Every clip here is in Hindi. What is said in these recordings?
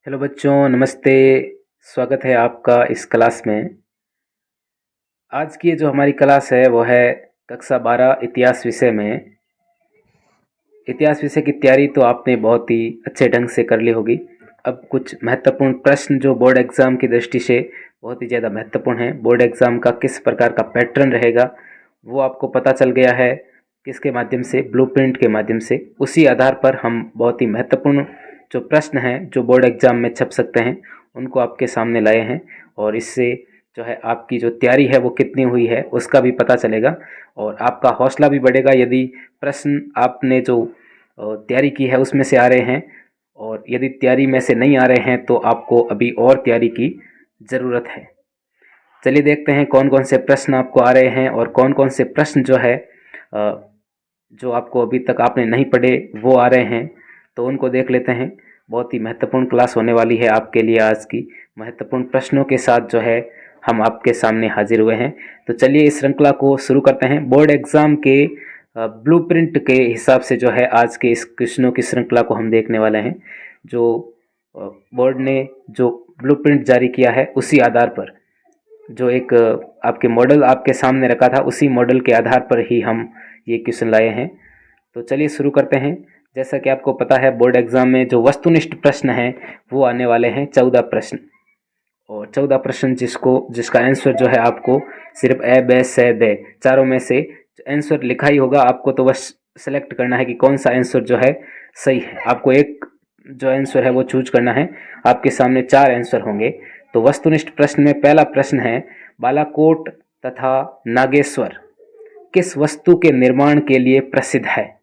हेलो बच्चों, नमस्ते। स्वागत है आपका इस क्लास में। आज की जो हमारी क्लास है वो है कक्षा 12 इतिहास विषय में। इतिहास विषय की तैयारी तो आपने बहुत ही अच्छे ढंग से कर ली होगी। अब कुछ महत्वपूर्ण प्रश्न जो बोर्ड एग्ज़ाम की दृष्टि से बहुत ही ज़्यादा महत्वपूर्ण है, बोर्ड एग्ज़ाम का किस प्रकार का पैटर्न रहेगा वो आपको पता चल गया है। किसके माध्यम से? ब्लूप्रिंट के माध्यम से। उसी आधार पर हम बहुत ही महत्वपूर्ण जो प्रश्न हैं जो बोर्ड एग्ज़ाम में छप सकते हैं उनको आपके सामने लाए हैं, और इससे जो है आपकी जो तैयारी है वो कितनी हुई है उसका भी पता चलेगा और आपका हौसला भी बढ़ेगा। यदि प्रश्न आपने जो तैयारी की है उसमें से आ रहे हैं, और यदि तैयारी में से नहीं आ रहे हैं तो आपको अभी और तैयारी की ज़रूरत है। चलिए देखते हैं कौन कौन से प्रश्न आपको आ रहे हैं और कौन कौन से प्रश्न जो है जो आपको अभी तक आपने नहीं पढ़े वो आ रहे हैं, तो उनको देख लेते हैं। बहुत ही महत्वपूर्ण क्लास होने वाली है आपके लिए आज की। महत्वपूर्ण प्रश्नों के साथ जो है हम आपके सामने हाजिर हुए हैं। तो चलिए इस श्रृंखला को शुरू करते हैं। बोर्ड एग्ज़ाम के ब्लूप्रिंट के हिसाब से जो है आज के इस क्वेश्चनों की श्रृंखला को हम देखने वाले हैं। जो बोर्ड ने जो ब्लूप्रिंट जारी किया है उसी आधार पर, जो एक आपके मॉडल आपके सामने रखा था उसी मॉडल के आधार पर ही हम ये क्वेश्चन लाए हैं। तो चलिए शुरू करते हैं। जैसा कि आपको पता है बोर्ड एग्ज़ाम में जो वस्तुनिष्ठ प्रश्न हैं वो आने वाले हैं 14 प्रश्न, और 14 प्रश्न जिसका आंसर जो है आपको सिर्फ ए बे से दे चारों में से आंसर लिखा ही होगा। आपको तो बस सेलेक्ट करना है कि कौन सा आंसर जो है सही है। आपको एक जो आंसर है वो चूज करना है। आपके सामने 4 आंसर होंगे। तो वस्तुनिष्ठ प्रश्न में पहला प्रश्न है, बालाकोट तथा नागेश्वर किस वस्तु के निर्माण के लिए प्रसिद्ध है?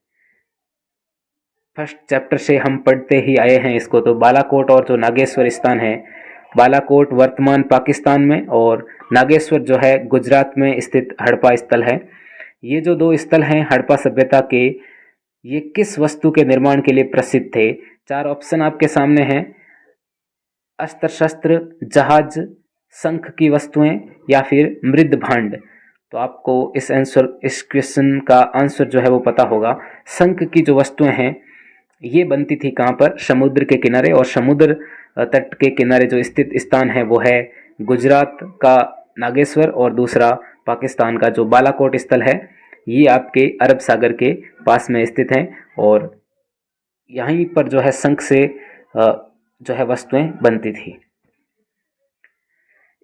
फर्स्ट चैप्टर से हम पढ़ते ही आए हैं इसको। तो बालाकोट और जो नागेश्वर स्थान है, बालाकोट वर्तमान पाकिस्तान में और नागेश्वर जो है गुजरात में स्थित हड़प्पा स्थल है। ये जो 2 स्थल हैं हड़प्पा सभ्यता के, ये किस वस्तु के निर्माण के लिए प्रसिद्ध थे? 4 ऑप्शन आपके सामने हैं, अस्त्र शस्त्र, जहाज, शंख की वस्तुएं या फिर मृद भांड। तो आपको इस क्वेश्चन का आंसर जो है वो पता होगा। शंख की जो वस्तुएं हैं ये बनती थी कहाँ पर? समुद्र के किनारे, और समुद्र तट के किनारे जो स्थित स्थान है वो है गुजरात का नागेश्वर, और दूसरा पाकिस्तान का जो बालाकोट स्थल है ये आपके अरब सागर के पास में स्थित हैं, और यहीं पर जो है शंख से जो है वस्तुएं बनती थी।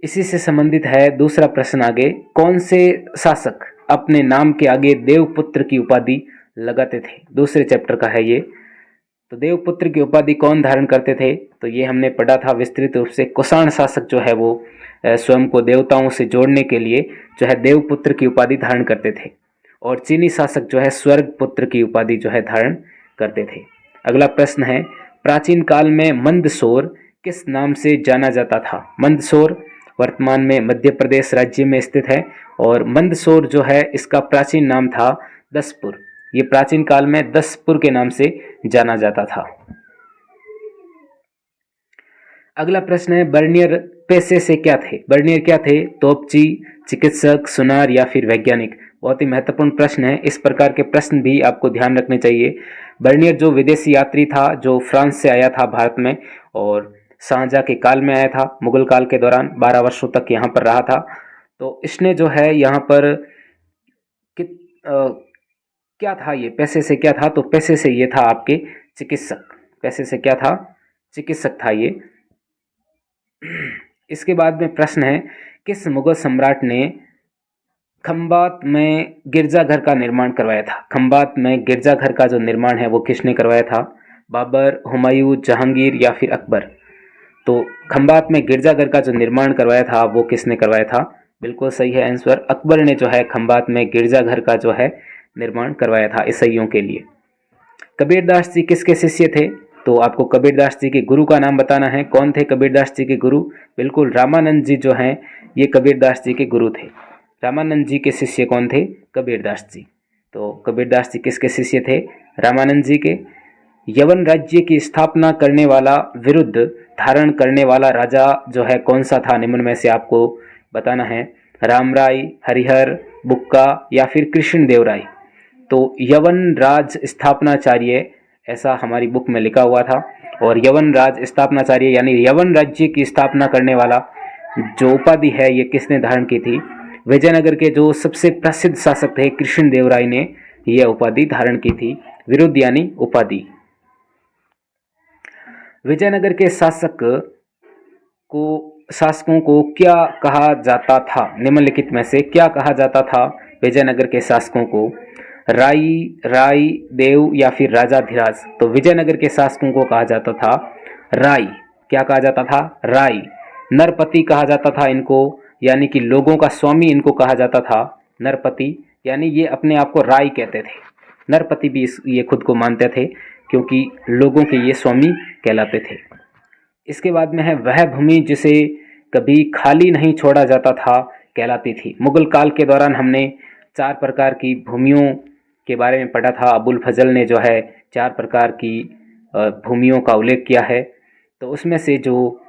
इसी से संबंधित है दूसरा प्रश्न आगे, कौन से शासक अपने नाम के आगे देवपुत्र की उपाधि लगाते थे? दूसरे चैप्टर का है ये। तो देवपुत्र की उपाधि कौन धारण करते थे? तो ये हमने पढ़ा था विस्तृत रूप से। कुषाण शासक जो है वो स्वयं को देवताओं से जोड़ने के लिए जो है देवपुत्र की उपाधि धारण करते थे, और चीनी शासक जो है स्वर्ग पुत्र की उपाधि जो है धारण करते थे। अगला प्रश्न है, प्राचीन काल में मंदसौर किस नाम से जाना जाता था? मंदसौर वर्तमान में मध्य प्रदेश राज्य में स्थित है, और मंदसौर जो है इसका प्राचीन नाम था दसपुर। ये प्राचीन काल में दसपुर के नाम से जाना जाता था। अगला प्रश्न है, बर्नियर पेशे से क्या थे? बर्नियर क्या थे? तोपची, चिकित्सक, सुनार या फिर वैज्ञानिक? बहुत ही महत्वपूर्ण प्रश्न है। इस प्रकार के प्रश्न भी आपको ध्यान रखने चाहिए। बर्नियर जो विदेशी यात्री था जो फ्रांस से आया था भारत में, और शाहजहाँ के काल में आया था, मुगल काल के दौरान 12 वर्षों तक यहाँ पर रहा था। तो इसने जो है यहाँ पर क्या था? ये पैसे से क्या था? तो पैसे से ये था आपके चिकित्सक। पैसे से क्या था? चिकित्सक था ये। इसके बाद में प्रश्न है, किस मुगल सम्राट ने खंबात में गिरजाघर का निर्माण करवाया था? खंबात में गिरजाघर का जो निर्माण है वो किसने करवाया था? बाबर, हुमायूं, जहांगीर या फिर अकबर? तो खंबात में गिरजाघर का जो निर्माण करवाया था वो किसने करवाया था? बिल्कुल सही है आंसर, अकबर ने जो है खंबात में गिरजाघर का जो है निर्माण करवाया था ईसाइयों के लिए। कबीरदास जी किसके शिष्य थे? तो आपको कबीरदास जी के गुरु का नाम बताना है। कौन थे कबीरदास जी के गुरु? बिल्कुल रामानंद जी जो हैं ये कबीरदास जी के गुरु थे। रामानंद जी के शिष्य कौन थे? कबीरदास जी। तो कबीरदास जी किसके शिष्य थे? रामानंद जी के। यवन राज्य की स्थापना करने वाला, विरुद्ध धारण करने वाला राजा जो है कौन सा था? निम्न में से आपको बताना है। रामराय, हरिहर, बुक्का या फिर कृष्णदेव राय? तो यवन राज स्थापनाचार्य ऐसा हमारी बुक में लिखा हुआ था। और यवन राज स्थापनाचार्य यानी यवन राज्य की स्थापना करने वाला जो उपाधि है ये किसने धारण की थी? विजयनगर के जो सबसे प्रसिद्ध शासक थे कृष्णदेवराय ने यह उपाधि धारण की थी, विरुद्यानी उपाधि। विजयनगर के शासकों को क्या कहा जाता था? निम्नलिखित में से क्या कहा जाता था विजयनगर के शासकों को? राई, देव या फिर राजाधिराज? तो विजयनगर के शासकों को कहा जाता था राई। क्या कहा जाता था? राई। नरपति कहा जाता था इनको, यानी कि लोगों का स्वामी इनको कहा जाता था नरपति, यानी ये अपने आप को राई कहते थे। नरपति भी ये खुद को मानते थे क्योंकि लोगों के ये स्वामी कहलाते थे। इसके बाद में है वह भूमि जिसे कभी खाली नहीं छोड़ा जाता था कहलाती थी। मुगल काल के दौरान हमने 4 प्रकार की भूमियों के बारे में पढ़ा था। अबुल फजल ने जो है 4 प्रकार की भूमियों का उल्लेख किया है। तो उसमें से जो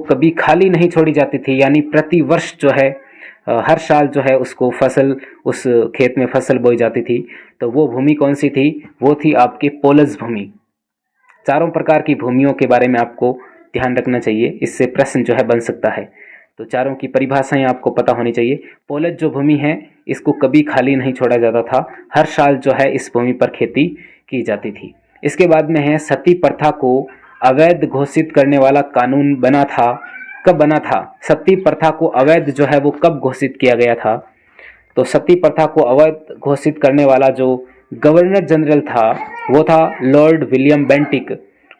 कभी खाली नहीं छोड़ी जाती थी, यानी प्रति वर्ष जो है हर साल जो है उसको उस खेत में फसल बोई जाती थी, तो वो भूमि कौन सी थी? वो थी आपकी पोलज भूमि। 4 प्रकार की भूमियों के बारे में आपको ध्यान रखना चाहिए, इससे प्रश्न जो है बन सकता है। तो चारों की परिभाषाएं आपको पता होनी चाहिए। पोलज जो भूमि है इसको कभी खाली नहीं छोड़ा जाता था, हर साल जो है इस भूमि पर खेती की जाती थी। इसके बाद में है सती प्रथा को अवैध घोषित करने वाला कानून बना था। कब बना था? सती प्रथा को अवैध जो है वो कब घोषित किया गया था? तो सती प्रथा को अवैध घोषित करने वाला जो गवर्नर जनरल था वो था लॉर्ड विलियम बेंटिक।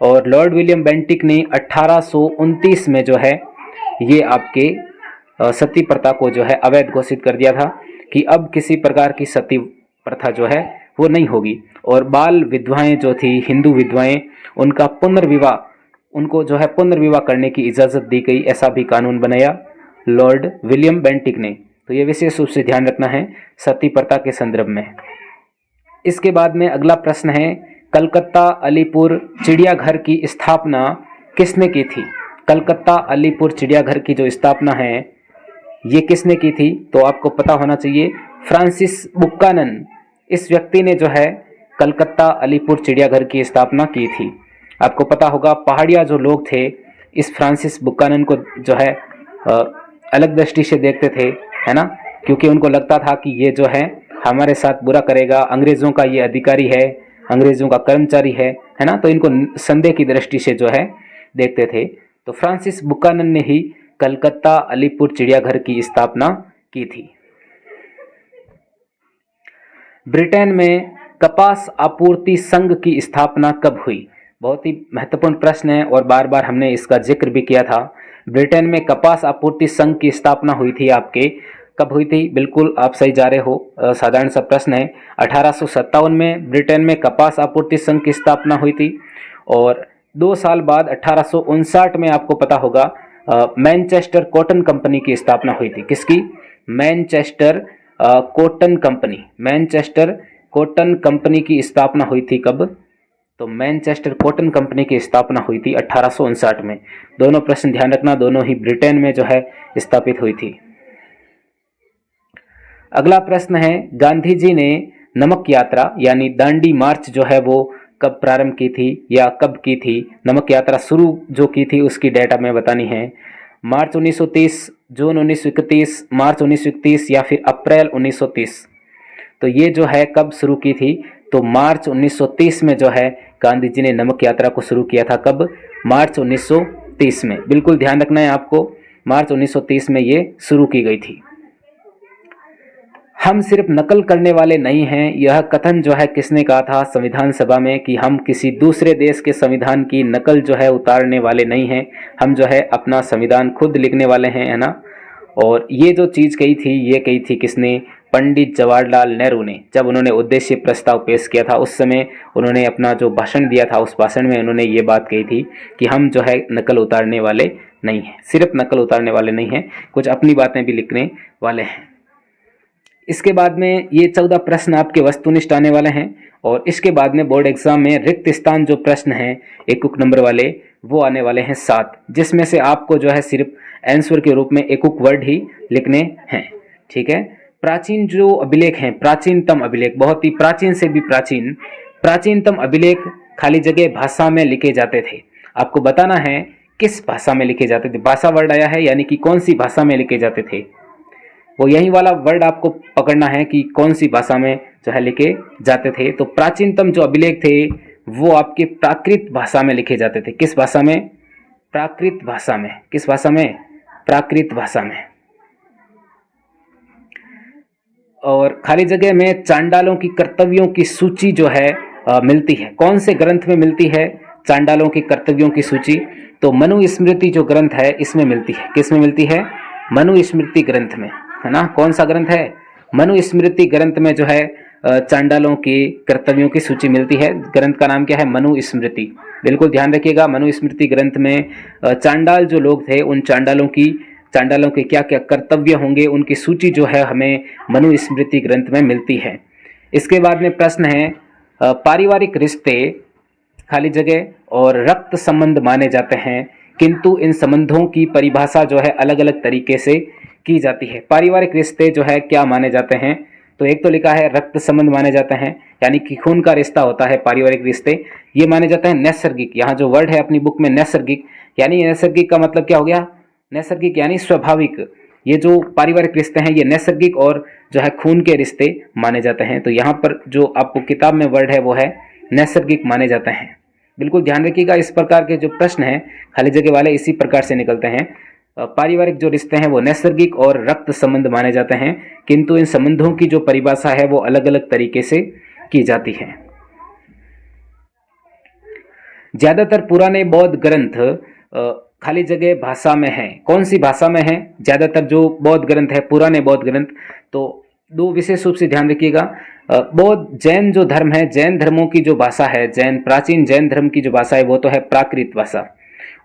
और लॉर्ड विलियम बेंटिक ने 1829 में जो है ये आपके सती प्रथा को जो है अवैध घोषित कर दिया था कि अब किसी प्रकार की सती प्रथा जो है वो नहीं होगी। और बाल विधवाएं जो थी, हिंदू विधवाएं, उनको जो है पुनर्विवाह करने की इजाज़त दी गई। ऐसा भी कानून बनाया लॉर्ड विलियम बेंटिक ने। तो ये विशेष रूप से ध्यान रखना है सती प्रथा के संदर्भ में। इसके बाद में अगला प्रश्न है कलकत्ता अलीपुर चिड़ियाघर की स्थापना किसने की थी? कलकत्ता अलीपुर चिड़ियाघर की जो स्थापना है ये किसने की थी? तो आपको पता होना चाहिए फ्रांसिस बुकानन, इस व्यक्ति ने जो है कलकत्ता अलीपुर चिड़ियाघर की स्थापना की थी। आपको पता होगा पहाड़िया जो लोग थे इस फ्रांसिस बुकानन को जो है अलग दृष्टि से देखते थे, है ना, क्योंकि उनको लगता था कि ये जो है हमारे साथ बुरा करेगा, अंग्रेज़ों का ये अधिकारी है, अंग्रेज़ों का कर्मचारी है ना, तो इनको संदेह की दृष्टि से जो है देखते थे। तो फ्रांसिस बुकानन ने ही कलकत्ता अलीपुर चिड़ियाघर की स्थापना की थी। ब्रिटेन में कपास आपूर्ति संघ की स्थापना कब हुई? बहुत ही महत्वपूर्ण प्रश्न है और बार बार हमने इसका जिक्र भी किया था। ब्रिटेन में कपास आपूर्ति संघ की स्थापना हुई थी आपके, कब हुई थी? बिल्कुल आप सही जा रहे हो, साधारण सा प्रश्न है। 1857 में ब्रिटेन में कपास आपूर्ति संघ की स्थापना हुई थी। और 2 साल बाद 1859 में आपको पता होगा मैनचेस्टर कॉटन कंपनी की स्थापना हुई थी। किसकी? Manchester cotton company. Manchester cotton company की स्थापना हुई थी कब? तो मैनचेस्टर कॉटन कंपनी की स्थापना हुई थी 1859 में। दोनों प्रश्न ध्यान रखना, दोनों ही ब्रिटेन में जो है स्थापित हुई थी। अगला प्रश्न है गांधी जी ने नमक यात्रा यानी दांडी मार्च जो है वो कब प्रारंभ की थी या कब की थी? नमक यात्रा शुरू जो की थी उसकी डेट हमें बतानी है। मार्च 1930, जून 1931, मार्च 1931 या फिर अप्रैल 1930। तो ये जो है कब शुरू की थी? तो मार्च 1930 में जो है गांधी जी ने नमक यात्रा को शुरू किया था। कब? मार्च 1930 में। बिल्कुल ध्यान रखना है आपको, मार्च 1930 में ये शुरू की गई थी। हम सिर्फ नकल करने वाले नहीं हैं, यह कथन जो है किसने कहा था संविधान सभा में कि हम किसी दूसरे देश के संविधान की नकल जो है उतारने वाले नहीं हैं, हम जो है अपना संविधान खुद लिखने वाले हैं, है ना। और ये जो चीज़ कही थी ये कही थी किसने? पंडित जवाहरलाल नेहरू ने। जब उन्होंने उद्देश्य प्रस्ताव पेश किया था उस समय उन्होंने अपना जो भाषण दिया था उस भाषण में उन्होंने ये बात कही थी कि हम जो है नकल उतारने वाले नहीं हैं, सिर्फ नकल उतारने वाले नहीं हैं, कुछ अपनी बातें भी लिखने वाले हैं। इसके बाद में ये 14 प्रश्न आपके वस्तुनिष्ठ आने वाले हैं और इसके बाद में बोर्ड एग्जाम में रिक्त स्थान जो प्रश्न हैं एकक नंबर वाले वो आने वाले हैं 7, जिसमें से आपको जो है सिर्फ आंसर के रूप में एकक वर्ड ही लिखने हैं। ठीक है। प्राचीन जो अभिलेख हैं, प्राचीनतम अभिलेख, बहुत ही प्राचीन से भी प्राचीनतम अभिलेख खाली जगह भाषा में लिखे जाते थे। आपको बताना है किस भाषा में लिखे जाते थे। भाषा वर्ड आया है यानी कि कौन सी भाषा में लिखे जाते थे, वो यही वाला वर्ड आपको पकड़ना है कि कौन सी भाषा में जो है लिखे जाते थे। तो प्राचीनतम जो अभिलेख थे वो आपके प्राकृत भाषा में लिखे जाते थे। किस भाषा में? प्राकृत भाषा में। किस भाषा में? प्राकृत भाषा में। और खाली जगह में चांडालों की कर्तव्यों की सूची जो है मिलती है। कौन से ग्रंथ में मिलती है चांडालों की कर्तव्यों की सूची? तो मनुस्मृति जो ग्रंथ है इसमें मिलती है। किस में मिलती है? मनुस्मृति ग्रंथ में, है ना। कौन सा ग्रंथ है? मनुस्मृति ग्रंथ में जो है चांडालों की कर्तव्यों की सूची मिलती है। ग्रंथ का नाम क्या है? मनुस्मृति। बिल्कुल ध्यान रखिएगा, मनुस्मृति ग्रंथ में चांडाल जो लोग थे उन चांडालों के क्या क्या कर्तव्य होंगे उनकी सूची जो है हमें मनुस्मृति ग्रंथ में मिलती है। इसके बाद में प्रश्न है पारिवारिक रिश्ते खाली जगह और रक्त संबंध माने जाते हैं, किंतु इन संबंधों की परिभाषा जो है अलग अलग तरीके से की जाती है। पारिवारिक रिश्ते जो है क्या माने जाते हैं? तो एक तो लिखा है रक्त संबंध माने जाते हैं, यानी कि खून का रिश्ता होता है पारिवारिक रिश्ते। ये माने जाते हैं नैसर्गिक। यहाँ जो वर्ड है अपनी बुक में नैसर्गिक, यानी नैसर्गिक का मतलब क्या हो गया? नैसर्गिक यानी स्वाभाविक। ये जो पारिवारिक रिश्ते हैं ये नैसर्गिक और जो है खून के रिश्ते माने जाते हैं। तो यहाँ पर जो आपको किताब में वर्ड है वो है नैसर्गिक माने जाते हैं। बिल्कुल ध्यान रखिएगा, इस प्रकार के जो प्रश्न हैं खाली जगह वाले इसी प्रकार से निकलते हैं। पारिवारिक जो रिश्ते हैं वो नैसर्गिक और रक्त संबंध माने जाते हैं, किंतु इन संबंधों की जो परिभाषा है वो अलग अलग तरीके से की जाती है। ज्यादातर पुराने बौद्ध ग्रंथ खाली जगह भाषा में है। कौन सी भाषा में है? ज्यादातर जो बौद्ध ग्रंथ है, पुराने बौद्ध ग्रंथ, तो दो विशेष रूप से ध्यान रखिएगा। बौद्ध जैन जो धर्म है, जैन धर्मों की जो भाषा है, प्राचीन जैन धर्म की जो भाषा है वो तो है प्राकृत भाषा,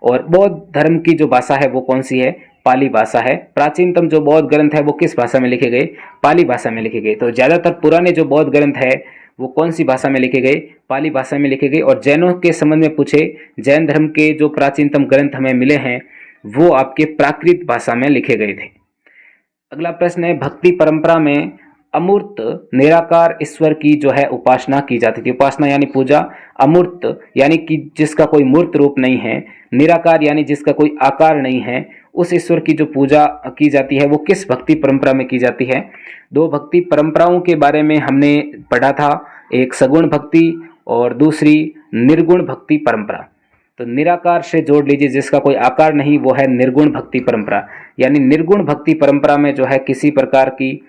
और बौद्ध धर्म की जो भाषा है वो कौन सी है? पाली भाषा है। प्राचीनतम जो बौद्ध ग्रंथ है वो किस भाषा में लिखे गए? पाली भाषा में लिखे गए। तो ज्यादातर पुराने जो बौद्ध ग्रंथ है वो कौन सी भाषा में लिखे गए? पाली भाषा में लिखे गए। और जैनों के संबंध में पूछे, जैन धर्म के जो प्राचीनतम ग्रंथ हमें मिले हैं वो आपके प्राकृत भाषा में लिखे गए थे। अगला प्रश्न है भक्ति परंपरा में अमूर्त निराकार ईश्वर की जो है उपासना की जाती थी। उपासना यानी पूजा, अमूर्त यानी कि जिसका कोई मूर्त रूप नहीं है, निराकार यानी जिसका कोई आकार नहीं है, उस ईश्वर की जो पूजा की जाती है वो किस भक्ति परंपरा में की जाती है? दो भक्ति परंपराओं के बारे में हमने पढ़ा था, एक सगुण भक्ति और दूसरी निर्गुण भक्ति परंपरा। तो निराकार से जोड़ लीजिए, जिसका कोई आकार नहीं, वो है निर्गुण भक्ति परंपरा। यानी निर्गुण भक्ति परंपरा में जो है किसी प्रकार की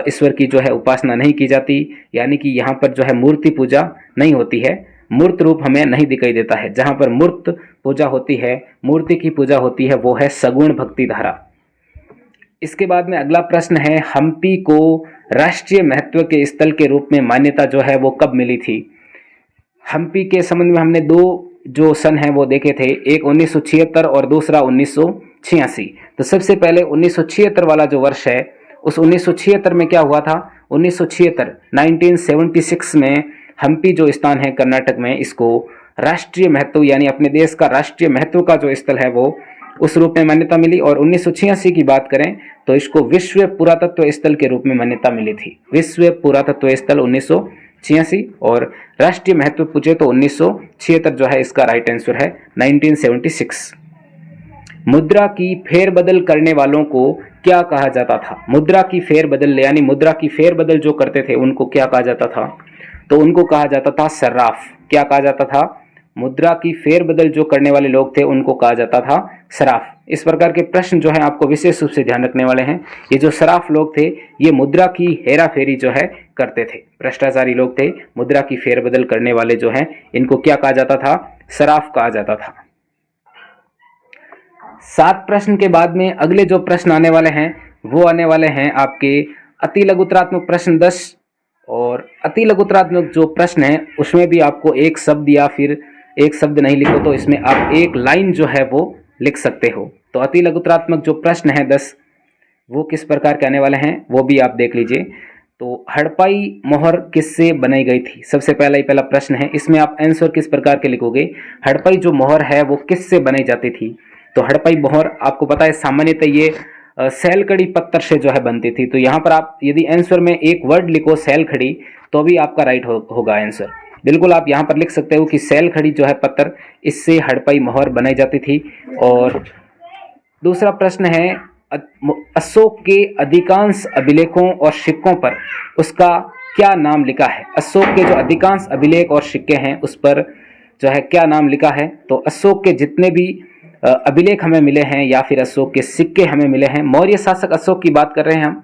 ईश्वर की जो है उपासना नहीं की जाती, यानी कि यहाँ पर जो है मूर्ति पूजा नहीं होती है, मूर्त रूप हमें नहीं दिखाई देता है। जहाँ पर मूर्त पूजा होती है, मूर्ति की पूजा होती है, वो है सगुण भक्ति धारा। इसके बाद में अगला प्रश्न है हम्पी को राष्ट्रीय महत्व के स्थल के रूप में मान्यता जो है वो कब मिली थी? हम्पी के संबंध में हमने दो जो सन है वो देखे थे, एक 1976 और दूसरा 1986। तो सबसे पहले 1976 वाला जो वर्ष है, उस 1976 में क्या हुआ था? 1976 में हम्पी जो स्थान है कर्नाटक में, इसको राष्ट्रीय महत्व यानी अपने देश का राष्ट्रीय महत्व का जो स्थल है वो उस रूप में मान्यता मिली। और 1986 की बात करें तो इसको विश्व पुरातत्व स्थल के रूप में मान्यता मिली थी। विश्व पुरातत्व स्थल 1986, और राष्ट्रीय महत्व पूछे तो 1976 जो है इसका राइट आंसर है 1976। मुद्रा की फेरबदल करने वालों को क्या कहा जाता था? मुद्रा की फेरबदल यानी मुद्रा की फेरबदल जो करते थे उनको क्या कहा जाता था? तो उनको कहा जाता था सर्राफ। क्या कहा जाता था? मुद्रा की फेरबदल जो करने वाले लोग थे उनको कहा जाता था सराफ। इस प्रकार के प्रश्न जो है आपको विशेष रूप से ध्यान रखने वाले हैं। ये जो सराफ लोग थे ये मुद्रा की हेरा फेरी जो है करते थे, भ्रष्टाचारी लोग थे। मुद्रा की फेरबदल करने वाले जो हैं इनको क्या कहा जाता था? सराफ कहा जाता था। 7 प्रश्न के बाद में अगले जो प्रश्न आने वाले हैं वो आने वाले हैं आपके अति लघुतरात्मक प्रश्न 10। और अति लघुतरात्मक जो प्रश्न है उसमें भी आपको एक शब्द या फिर एक शब्द नहीं लिखो तो इसमें आप एक लाइन जो है वो लिख सकते हो। तो अति लघुतरात्मक जो प्रश्न है 10 वो किस प्रकार के आने वाले हैं वो भी आप देख लीजिए। तो हड़प्पाई मोहर किससे बनाई गई थी? सबसे पहला प्रश्न है, इसमें आप आंसर किस प्रकार के लिखोगे? हड़प्पाई जो मोहर है वो किससे बनाई जाती थी? तो हड़प्पाई मोहर आपको पता है सामान्यतः ये सैलखड़ी पत्थर से जो है बनती थी। तो यहाँ पर आप यदि आंसर में एक वर्ड लिखो सैलखड़ी तो भी आपका राइट होगा आंसर। बिल्कुल आप यहाँ पर लिख सकते हो कि सैल खड़ी जो है पत्थर, इससे हड़प्पी मोहर बनाई जाती थी। और दूसरा प्रश्न है, अशोक के अधिकांश अभिलेखों और सिक्कों पर उसका क्या नाम लिखा है? अशोक के जो अधिकांश अभिलेख और सिक्के हैं उस पर जो है क्या नाम लिखा है? तो अशोक के जितने भी अभिलेख हमें मिले हैं या फिर अशोक के सिक्के हमें मिले हैं, मौर्य शासक अशोक की बात कर रहे हैं हम,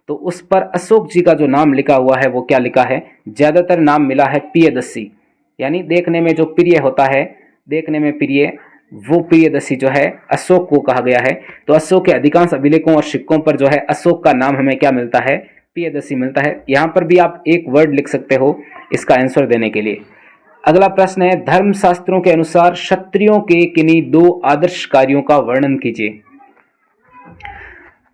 तो उस पर अशोक जी का जो नाम लिखा हुआ है वो क्या लिखा है? ज़्यादातर नाम मिला है प्रियदर्शी, यानी देखने में जो प्रिय होता है, देखने में प्रिय, वो प्रियदर्शी जो है अशोक को कहा गया है। तो अशोक के अधिकांश अभिलेखों और सिक्कों पर जो है अशोक का नाम हमें क्या मिलता है? प्रियदर्शी मिलता है। यहाँ पर भी आप एक वर्ड लिख सकते हो इसका आंसर देने के लिए। अगला प्रश्न है, धर्मशास्त्रों के अनुसार क्षत्रियों के किन्हीं 2 आदर्श कार्यों का वर्णन कीजिए।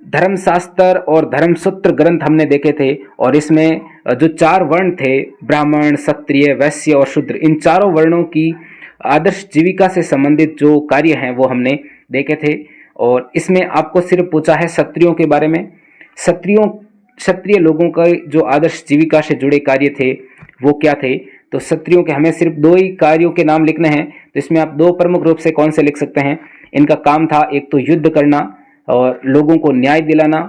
धर्मशास्त्र और धर्मसूत्र ग्रंथ हमने देखे थे और इसमें जो 4 वर्ण थे, ब्राह्मण, क्षत्रिय, वैश्य और शूद्र, इन चारों वर्णों की आदर्श जीविका से संबंधित जो कार्य हैं वो हमने देखे थे। और इसमें आपको सिर्फ पूछा है क्षत्रियों के बारे में। क्षत्रिय लोगों का जो आदर्श जीविका से जुड़े कार्य थे वो क्या थे? तो क्षत्रियों के हमें सिर्फ 2 ही कार्यों के नाम लिखने हैं। तो इसमें आप 2 प्रमुख रूप से कौन से लिख सकते हैं? इनका काम था, एक तो युद्ध करना और लोगों को न्याय दिलाना।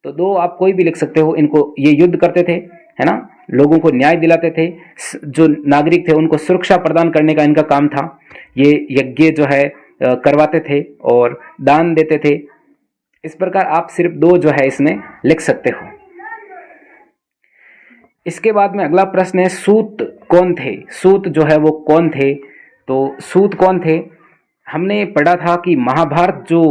तो 2 आप कोई भी लिख सकते हो। इनको, ये युद्ध करते थे, है ना, लोगों को न्याय दिलाते थे, जो नागरिक थे उनको सुरक्षा प्रदान करने का इनका काम था। ये यज्ञ जो है करवाते थे और दान देते थे। इस प्रकार आप सिर्फ 2 जो है इसमें लिख सकते हो। इसके बाद में अगला प्रश्न है, सूत कौन थे? सूत जो है वो कौन थे? तो सूत कौन थे? हमने पढ़ा था कि महाभारत जो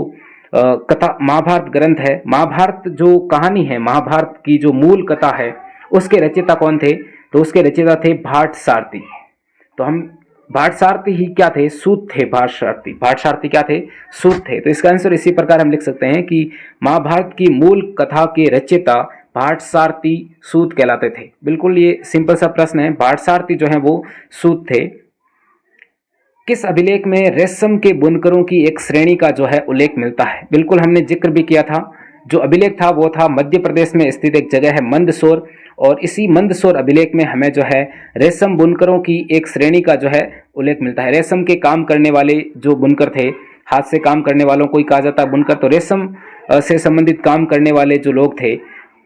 कथा, महाभारत ग्रंथ है, महाभारत जो कहानी है, महाभारत की जो मूल कथा है, उसके रचयिता कौन थे? तो उसके रचयिता थे भाट सारथी। तो हम भाट सारथी ही क्या थे? सूत थे। भाट सारथी क्या थे? सूत थे। तो इसका आंसर इसी प्रकार हम लिख सकते हैं कि महाभारत की मूल कथा के रचयिता भाट सारथी सूत कहलाते थे। बिल्कुल ये सिंपल सा प्रश्न है। भाट सारथी जो है वो सूत थे। किस अभिलेख में रेशम के बुनकरों की एक श्रेणी का जो है उल्लेख मिलता है? बिल्कुल हमने जिक्र भी किया था। जो अभिलेख था वो था मध्य प्रदेश में स्थित एक जगह है मंदसौर, और इसी मंदसौर अभिलेख में हमें जो है रेशम बुनकरों की एक श्रेणी का जो है उल्लेख मिलता है। रेशम के काम करने वाले जो बुनकर थे, हाथ से काम करने वालों को ही कहा जाता है बुनकर। तो रेशम से संबंधित काम करने वाले जो लोग थे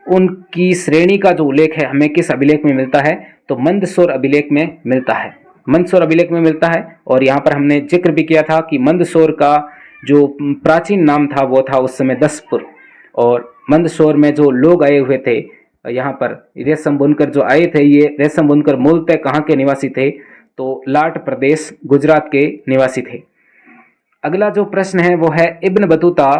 उनकी श्रेणी का जो उल्लेख है हमें किस अभिलेख में मिलता है? तो मंदसौर अभिलेख में मिलता है। मंदसौर अभिलेख में मिलता है। और यहाँ पर हमने जिक्र भी किया था कि मंदसौर का जो प्राचीन नाम था वो था उस समय दसपुर। और मंदसौर में जो लोग आए हुए थे, यहाँ पर रेशम बुनकर जो आए थे, ये रेशम बुनकर मूलतः कहाँ के निवासी थे? तो लाट प्रदेश, गुजरात के निवासी थे। अगला जो प्रश्न है वो है, इब्न बतूता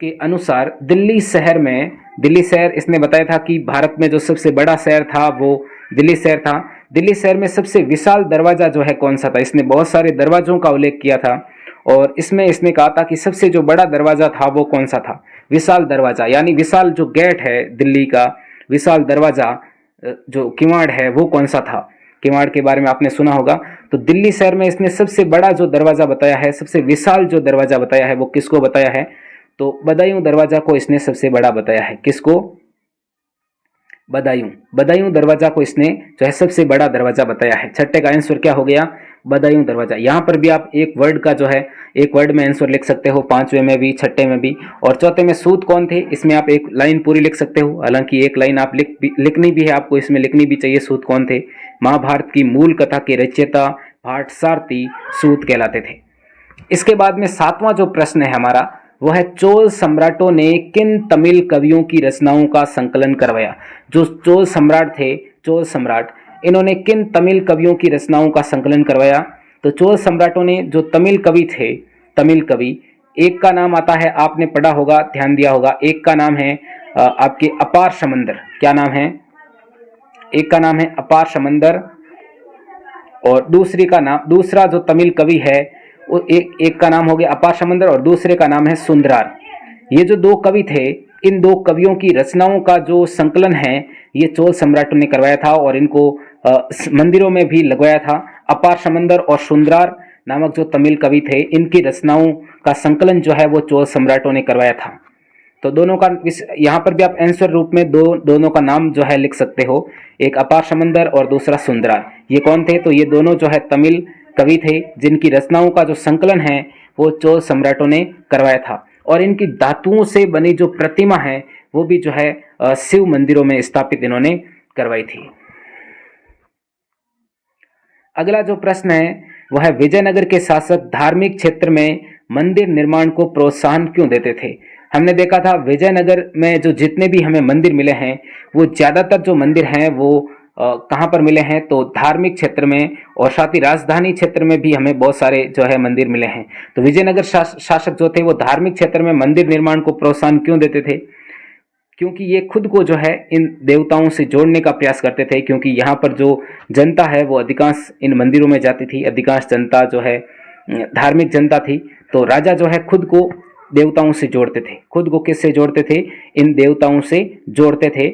के अनुसार दिल्ली शहर में, दिल्ली शहर इसने बताया था कि भारत में जो सबसे बड़ा शहर था वो दिल्ली शहर था। दिल्ली शहर में सबसे विशाल दरवाजा जो है कौन सा था? इसने बहुत सारे दरवाजों का उल्लेख किया था और इसमें इसने कहा था कि सबसे जो बड़ा दरवाजा था वो कौन सा था? विशाल दरवाजा, यानी विशाल जो गेट है दिल्ली का, विशाल दरवाजा जो किवाड़ है वो कौन सा था? किवाड़ के बारे में आपने सुना होगा। तो दिल्ली शहर में इसने सबसे बड़ा जो दरवाजा बताया है, सबसे विशाल जो दरवाजा बताया है वो किसको बताया है? तो बदायूं दरवाजा को इसने सबसे बड़ा बताया है। किसको? बदायूं दरवाजा को इसने जो है सबसे बड़ा दरवाजा बताया है। छठे का आंसर क्या हो गया? बदायूं दरवाजा। यहाँ पर भी आप एक वर्ड का जो है, एक वर्ड में आंसर लिख सकते हो, 5वें में भी, 6ठे में भी। और चौथे में सूत कौन थे, इसमें आप एक लाइन पूरी लिख सकते हो। हालांकि एक लाइन आप लिखनी भी है, आपको इसमें लिखनी भी चाहिए, सूत कौन थे। महाभारत की मूल कथा के रचयिता भाट सारथी सूत कहलाते थे। इसके बाद में 7वां जो प्रश्न है हमारा वो है, चोल सम्राटों ने किन तमिल कवियों की रचनाओं का संकलन करवाया? जो चोल सम्राट थे, चोल सम्राट, इन्होंने किन तमिल कवियों की रचनाओं का संकलन करवाया? तो चोल सम्राटों ने जो तमिल कवि थे, तमिल कवि, एक का नाम आता है, आपने पढ़ा होगा, ध्यान दिया होगा, एक का नाम है आपके अपार समंदर। क्या नाम है? एक का नाम है अपार समंदर और दूसरा जो तमिल कवि है एक का नाम हो गया अपार समंदर और दूसरे का नाम है सुंदरार। ये जो 2 कवि थे, इन 2 कवियों की रचनाओं का जो संकलन है ये चोल सम्राटों ने करवाया था और इनको मंदिरों में भी लगवाया था। अपार समंदर और सुंदरार नामक जो तमिल कवि थे, इनकी रचनाओं का संकलन जो है वो चोल सम्राटों ने करवाया था। तो दोनों का यहाँ पर भी आप आंसर रूप में दोनों का नाम जो है लिख सकते हो, एक अपार समंदर और दूसरा सुंदरार। ये कौन थे? तो ये दोनों जो है तमिल कवि थे, जिनकी रचनाओं का जो संकलन है वो चोल सम्राटों ने करवाया था। और इनकी धातुओं से बनी जो प्रतिमा है वो भी जो है शिव मंदिरों में स्थापित इन्होंने करवाई थी। अगला जो प्रश्न है वह है, विजयनगर के शासक धार्मिक क्षेत्र में मंदिर निर्माण को प्रोत्साहन क्यों देते थे? हमने देखा था विजयनगर में जो जितने भी हमें मंदिर मिले हैं वो ज्यादातर जो मंदिर हैं वो कहाँ पर मिले हैं? तो धार्मिक क्षेत्र में, और साथ ही राजधानी क्षेत्र में भी हमें बहुत सारे जो है मंदिर मिले हैं। तो विजयनगर शासक जो थे वो धार्मिक क्षेत्र में मंदिर निर्माण को प्रोत्साहन क्यों देते थे? क्योंकि ये खुद को जो है इन देवताओं से जोड़ने का प्रयास करते थे, क्योंकि यहाँ पर जो जनता है वो अधिकांश इन मंदिरों में जाती थी। अधिकांश जनता जो है धार्मिक जनता थी। तो राजा जो है खुद को देवताओं से जोड़ते थे। खुद को किससे जोड़ते थे? इन देवताओं से जोड़ते थे।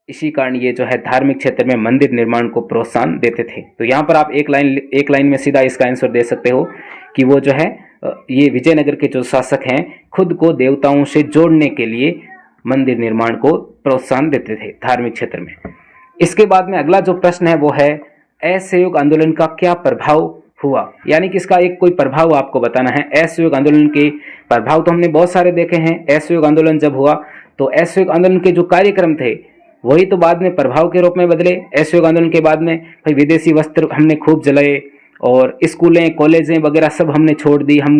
इसी कारण ये जो है धार्मिक क्षेत्र में मंदिर निर्माण को प्रोत्साहन देते थे। तो यहाँ पर आप एक लाइन में सीधा इसका आंसर दे सकते हो कि वो जो है ये विजयनगर के जो शासक हैं खुद को देवताओं से जोड़ने के लिए मंदिर निर्माण को प्रोत्साहन देते थे धार्मिक क्षेत्र में। इसके बाद में अगला जो प्रश्न है वो है, असहयोग आंदोलन का क्या प्रभाव हुआ? यानी कि इसका एक कोई प्रभाव आपको बताना है। असहयोग आंदोलन के प्रभाव तो हमने बहुत सारे देखे हैं। असहयोग आंदोलन जब हुआ तो असहयोग आंदोलन के जो कार्यक्रम थे वही तो बाद में प्रभाव के रूप में बदले। असहयोग आंदोलन के बाद में भाई विदेशी वस्त्र हमने खूब जलाए और स्कूलें कॉलेजें वगैरह सब हमने छोड़ दी, हम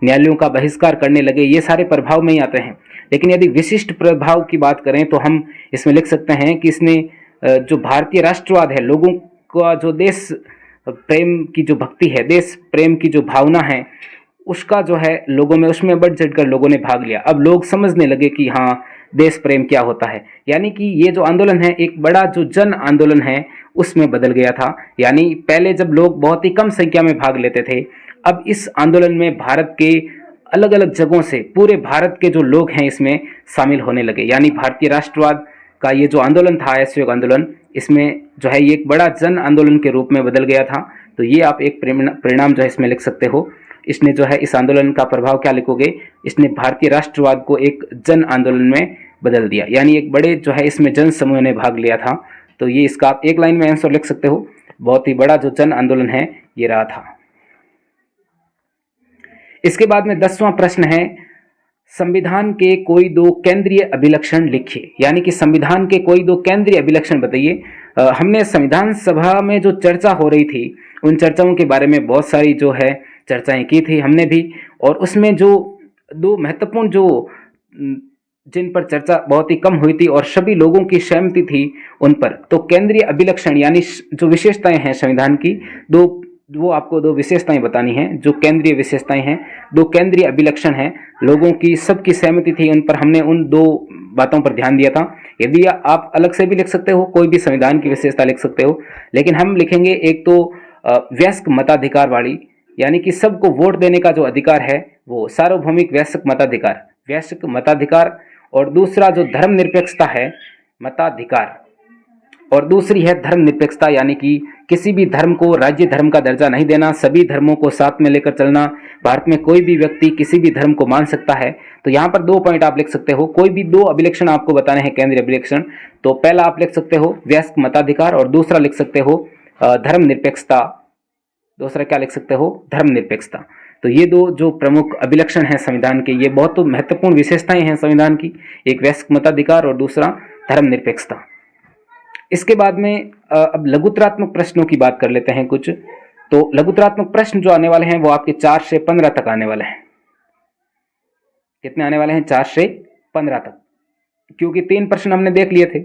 न्यायालयों का बहिष्कार करने लगे। ये सारे प्रभाव में ही आते हैं। लेकिन यदि विशिष्ट प्रभाव की बात करें तो हम इसमें लिख सकते हैं कि इसने जो भारतीय राष्ट्रवाद है, लोगों का जो देश प्रेम की जो भक्ति है, देश प्रेम की जो भावना है, उसका जो है लोगों में, उसमें बढ़ चढ़ कर लोगों ने भाग लिया। अब लोग समझने लगे कि हाँ देश प्रेम क्या होता है। यानी कि ये जो आंदोलन है एक बड़ा जो जन आंदोलन है उसमें बदल गया था। यानी पहले जब लोग बहुत ही कम संख्या में भाग लेते थे, अब इस आंदोलन में भारत के अलग अलग जगहों से पूरे भारत के जो लोग हैं इसमें शामिल होने लगे। यानी भारतीय राष्ट्रवाद का ये जो आंदोलन था, असहयोग आंदोलन, इसमें जो है ये एक बड़ा जन आंदोलन के रूप में बदल गया था। तो ये आप एक परिणाम जो है इसमें लिख सकते हो। इसने जो है इस आंदोलन का प्रभाव क्या लिखोगे? इसने भारतीय राष्ट्रवाद को एक जन आंदोलन में बदल दिया। यानी एक बड़े जो है इसमें जन समूह ने भाग लिया था। तो ये इसका आप एक लाइन में आंसर लिख सकते हो। बहुत ही बड़ा जो जन आंदोलन है ये रहा था। इसके बाद में 10वां प्रश्न है, संविधान के कोई दो केंद्रीय अभिलक्षण लिखिए। यानी कि संविधान के कोई दो केंद्रीय अभिलक्षण बताइए। हमने संविधान सभा में जो चर्चा हो रही थी उन चर्चाओं के बारे में बहुत सारी जो है चर्चाएं की थी हमने भी, और उसमें जो दो महत्वपूर्ण जो जिन पर चर्चा बहुत ही कम हुई थी और सभी लोगों की सहमति थी उन पर, तो केंद्रीय अभिलक्षण यानी जो विशेषताएं हैं संविधान की, वो आपको दो विशेषताएं बतानी हैं। जो केंद्रीय विशेषताएं हैं, दो केंद्रीय अभिलक्षण हैं, लोगों की सबकी सहमति थी उन पर, हमने उन दो बातों पर ध्यान दिया था। यदि आप अलग से भी लिख सकते हो, कोई भी संविधान की विशेषता लिख सकते हो, लेकिन हम लिखेंगे एक तो वयस्क मताधिकार वाली, यानी कि सबको वोट देने का जो अधिकार है वो सार्वभौमिक वयस्क मताधिकार, और दूसरा जो धर्मनिरपेक्षता है मताधिकार, और दूसरी है धर्मनिरपेक्षता, यानी कि किसी भी धर्म को राज्य धर्म का दर्जा नहीं देना, सभी धर्मों को साथ में लेकर चलना। भारत में कोई भी व्यक्ति किसी भी धर्म को मान सकता है। तो यहाँ पर 2 पॉइंट आप लिख सकते हो। कोई भी 2 अभिलक्षण आपको बताने हैं केंद्रीय अभिलक्षण, तो पहला आप लिख सकते हो वयस्क मताधिकार और दूसरा लिख सकते हो धर्मनिरपेक्षता। दूसरा क्या लिख सकते हो? धर्मनिरपेक्षता। तो ये 2 जो प्रमुख अभिलक्षण हैं संविधान के, ये बहुत महत्वपूर्ण विशेषताएं हैं संविधान की, एक वयस्क मताधिकार और दूसरा धर्मनिरपेक्षता। इसके बाद में अब लघुतरात्मक प्रश्नों की बात कर लेते हैं कुछ। तो लघुतरात्मक प्रश्न जो आने वाले हैं वो आपके 4 से 15 तक आने वाले हैं। कितने आने वाले हैं? 4 से 15 तक, क्योंकि 3 प्रश्न हमने देख लिए थे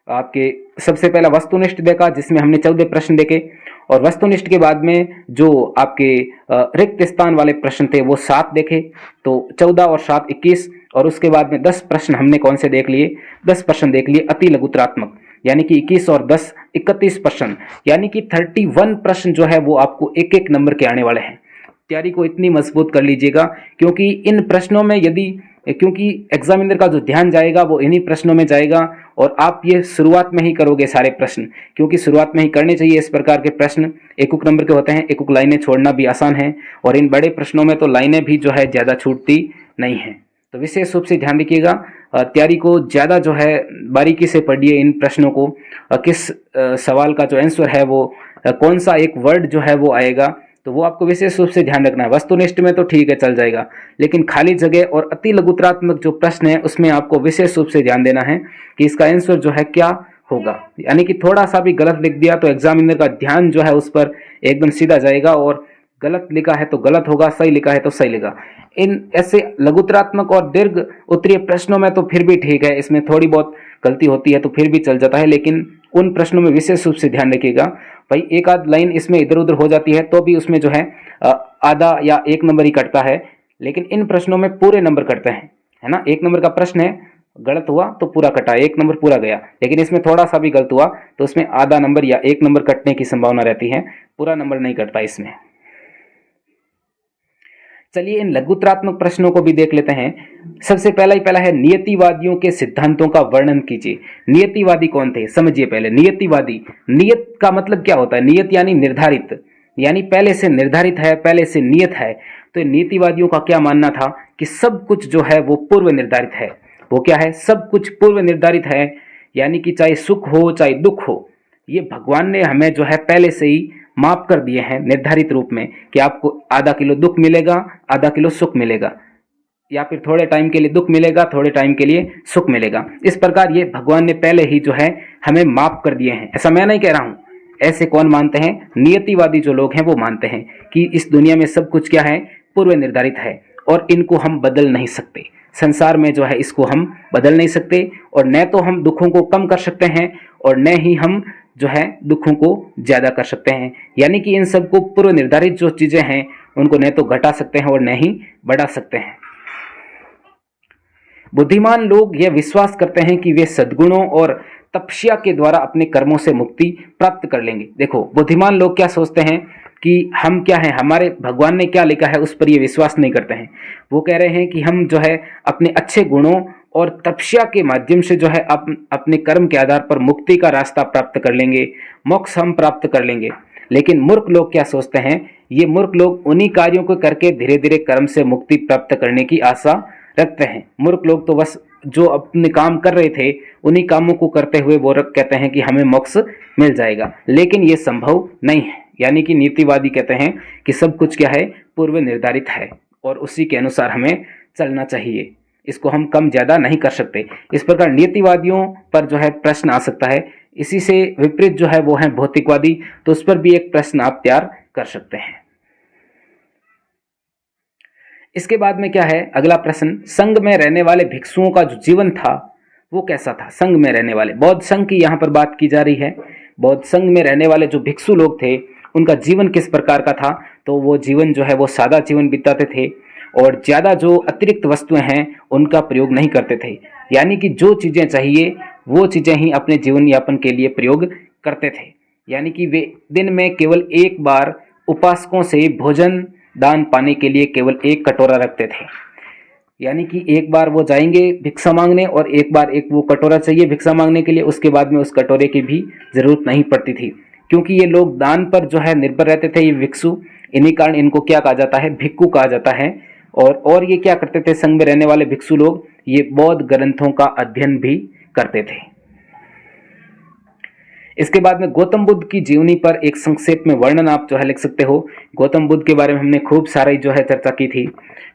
आपके। सबसे पहला वस्तुनिष्ठ देखा जिसमें हमने 14 प्रश्न देखे, और वस्तुनिष्ठ के बाद में जो आपके रिक्त स्थान वाले प्रश्न थे वो 7 देखे। तो 14 और 7 21, और उसके बाद में 10 प्रश्न हमने कौन से देख लिए? 10 प्रश्न देख लिए अति लघुतरात्मक, यानी कि 21 और 10 31 प्रश्न, यानी कि 31 प्रश्न जो है वो आपको एक एक नंबर के आने वाले हैं। तैयारी को इतनी मजबूत कर लीजिएगा, क्योंकि इन प्रश्नों में क्योंकि एग्जामिनर का जो ध्यान जाएगा वो इन्हीं प्रश्नों में जाएगा, और आप ये शुरुआत में ही करोगे सारे प्रश्न, क्योंकि शुरुआत में ही करने चाहिए इस प्रकार के प्रश्न। एक नंबर के होते हैं, एक लाइनें छोड़ना भी आसान है, और इन बड़े प्रश्नों में तो लाइनें भी जो है ज़्यादा छूटती नहीं हैं। तो विशेष रूप से ध्यान रखिएगा, तैयारी को ज़्यादा जो है बारीकी से पढ़िए इन प्रश्नों को। किस सवाल का जो आंसर है वो कौन सा एक वर्ड जो है वो आएगा, तो वो आपको विशेष रूप से ध्यान रखना है। वस्तुनिष्ठ में तो ठीक है, चल जाएगा, लेकिन खाली जगह और अति लघुत्रात्मक जो प्रश्न है उसमें आपको विशेष रूप से ध्यान देना है कि इसका आंसर जो है क्या होगा। यानी कि थोड़ा सा भी गलत लिख दिया तो एग्जामिनर का ध्यान जो है उस पर एकदम सीधा जाएगा, और गलत लिखा है तो गलत होगा, सही लिखा है तो सही लिखा। इन ऐसे लघुत्रात्मक और दीर्घ उत्तरीय प्रश्नों में तो फिर भी ठीक है, इसमें थोड़ी बहुत गलती होती है तो फिर भी चल जाता है, लेकिन उन प्रश्नों में विशेष रूप से ध्यान रखिएगा। भाई एक आध लाइन इसमें इधर उधर हो जाती है तो भी उसमें जो है आधा या 1 नंबर ही कटता है, लेकिन इन प्रश्नों में पूरे नंबर कटते हैं, है ना। 1 नंबर का प्रश्न है, गलत हुआ तो पूरा कटा, 1 नंबर पूरा गया। लेकिन इसमें थोड़ा सा भी गलत हुआ तो उसमें आधा नंबर या 1 नंबर कटने की संभावना रहती है, पूरा नंबर नहीं कटता इसमें। चलिए इन लघुत्रात्मक प्रश्नों को भी देख लेते हैं। सबसे पहला है, नियतिवादियों के सिद्धांतों का वर्णन कीजिए। नियतिवादी कौन थे, समझिए पहले। नियतिवादी, नियत का मतलब क्या होता है? नियत यानी निर्धारित, यानी पहले से निर्धारित है, पहले से नियत है। तो नियतिवादियों का क्या मानना था कि सब कुछ जो है वो पूर्व निर्धारित है। वो क्या है? सब कुछ पूर्व निर्धारित है, यानी कि चाहे सुख हो चाहे दुख हो, ये भगवान ने हमें जो है पहले से ही माप कर दिए हैं निर्धारित रूप में कि आपको आधा किलो दुख मिलेगा, आधा किलो सुख मिलेगा, या फिर थोड़े टाइम के लिए दुख मिलेगा, थोड़े टाइम के लिए सुख मिलेगा। इस प्रकार ये भगवान ने पहले ही जो है हमें माप कर दिए हैं। ऐसा मैं नहीं कह रहा हूं, ऐसे कौन मानते हैं? नियतिवादी जो लोग हैं वो मानते हैं कि इस दुनिया में सब कुछ क्या है? पूर्व निर्धारित है, और इनको हम बदल नहीं सकते। संसार में जो है इसको हम बदल नहीं सकते, और न तो हम दुखों को कम कर सकते हैं और न ही हम जो है दुखों को ज्यादा कर सकते हैं। यानी कि इन सबको पूर्व निर्धारित जो चीजें हैं उनको न तो घटा सकते हैं और न ही बढ़ा सकते हैं। बुद्धिमान लोग यह विश्वास करते हैं कि वे सद्गुणों और तपस्या के द्वारा अपने कर्मों से मुक्ति प्राप्त कर लेंगे। देखो, बुद्धिमान लोग क्या सोचते हैं कि हम क्या हैं, हमारे भगवान ने क्या लिखा है उस पर ये विश्वास नहीं करते हैं। वो कह रहे हैं कि हम जो है अपने अच्छे गुणों और तपस्या के माध्यम से जो है अपने कर्म के आधार पर मुक्ति का रास्ता प्राप्त कर लेंगे, मोक्ष हम प्राप्त कर लेंगे। लेकिन मूर्ख लोग क्या सोचते हैं? ये मूर्ख लोग उन्हीं कार्यों को करके धीरे धीरे कर्म से मुक्ति प्राप्त करने की आशा रखते हैं। मूर्ख लोग तो बस जो अपने काम कर रहे थे उन्हीं कामों को करते हुए वो कहते हैं कि हमें मोक्ष मिल जाएगा, लेकिन ये संभव नहीं है। यानी कि नीतिवादी कहते हैं कि सब कुछ क्या है? पूर्व निर्धारित है, और उसी के अनुसार हमें चलना चाहिए, इसको हम कम ज्यादा नहीं कर सकते। इस प्रकार नीतिवादियों पर जो है प्रश्न आ सकता है। इसी से विपरीत जो है वो है भौतिकवादी, तो उस पर भी एक प्रश्न आप तैयार कर सकते हैं। इसके बाद में क्या है? अगला प्रश्न, संघ में रहने वाले भिक्षुओं का जो जीवन था वो कैसा था? संघ में रहने वाले, बौद्ध संघ की यहाँ पर बात की जा रही है। बौद्ध संघ में रहने वाले जो भिक्षु लोग थे उनका जीवन किस प्रकार का था? तो वो जीवन जो है वो सादा जीवन बिताते थे, और ज़्यादा जो अतिरिक्त वस्तुएं हैं उनका प्रयोग नहीं करते थे। यानी कि जो चीज़ें चाहिए वो चीज़ें ही अपने जीवन यापन के लिए प्रयोग करते थे। यानी कि वे दिन में केवल एक बार उपासकों से भोजन दान पाने के लिए केवल 1 कटोरा रखते थे। यानी कि एक बार वो जाएंगे भिक्षा मांगने, और एक बार एक वो कटोरा चाहिए भिक्षा मांगने के लिए, उसके बाद में उस कटोरे की भी जरूरत नहीं पड़ती थी, क्योंकि ये लोग दान पर जो है निर्भर रहते थे, ये भिक्षु। इन्हीं कारण इनको क्या कहा जाता है? भिक्खु कहा जाता है। और ये क्या करते थे? संघ में रहने वाले भिक्षु लोग ये बौद्ध ग्रंथों का अध्ययन भी करते थे। इसके बाद में गौतम बुद्ध की जीवनी पर एक संक्षेप में वर्णन आप जो है लिख सकते हो। गौतम बुद्ध के बारे में हमने खूब सारी जो है चर्चा की थी।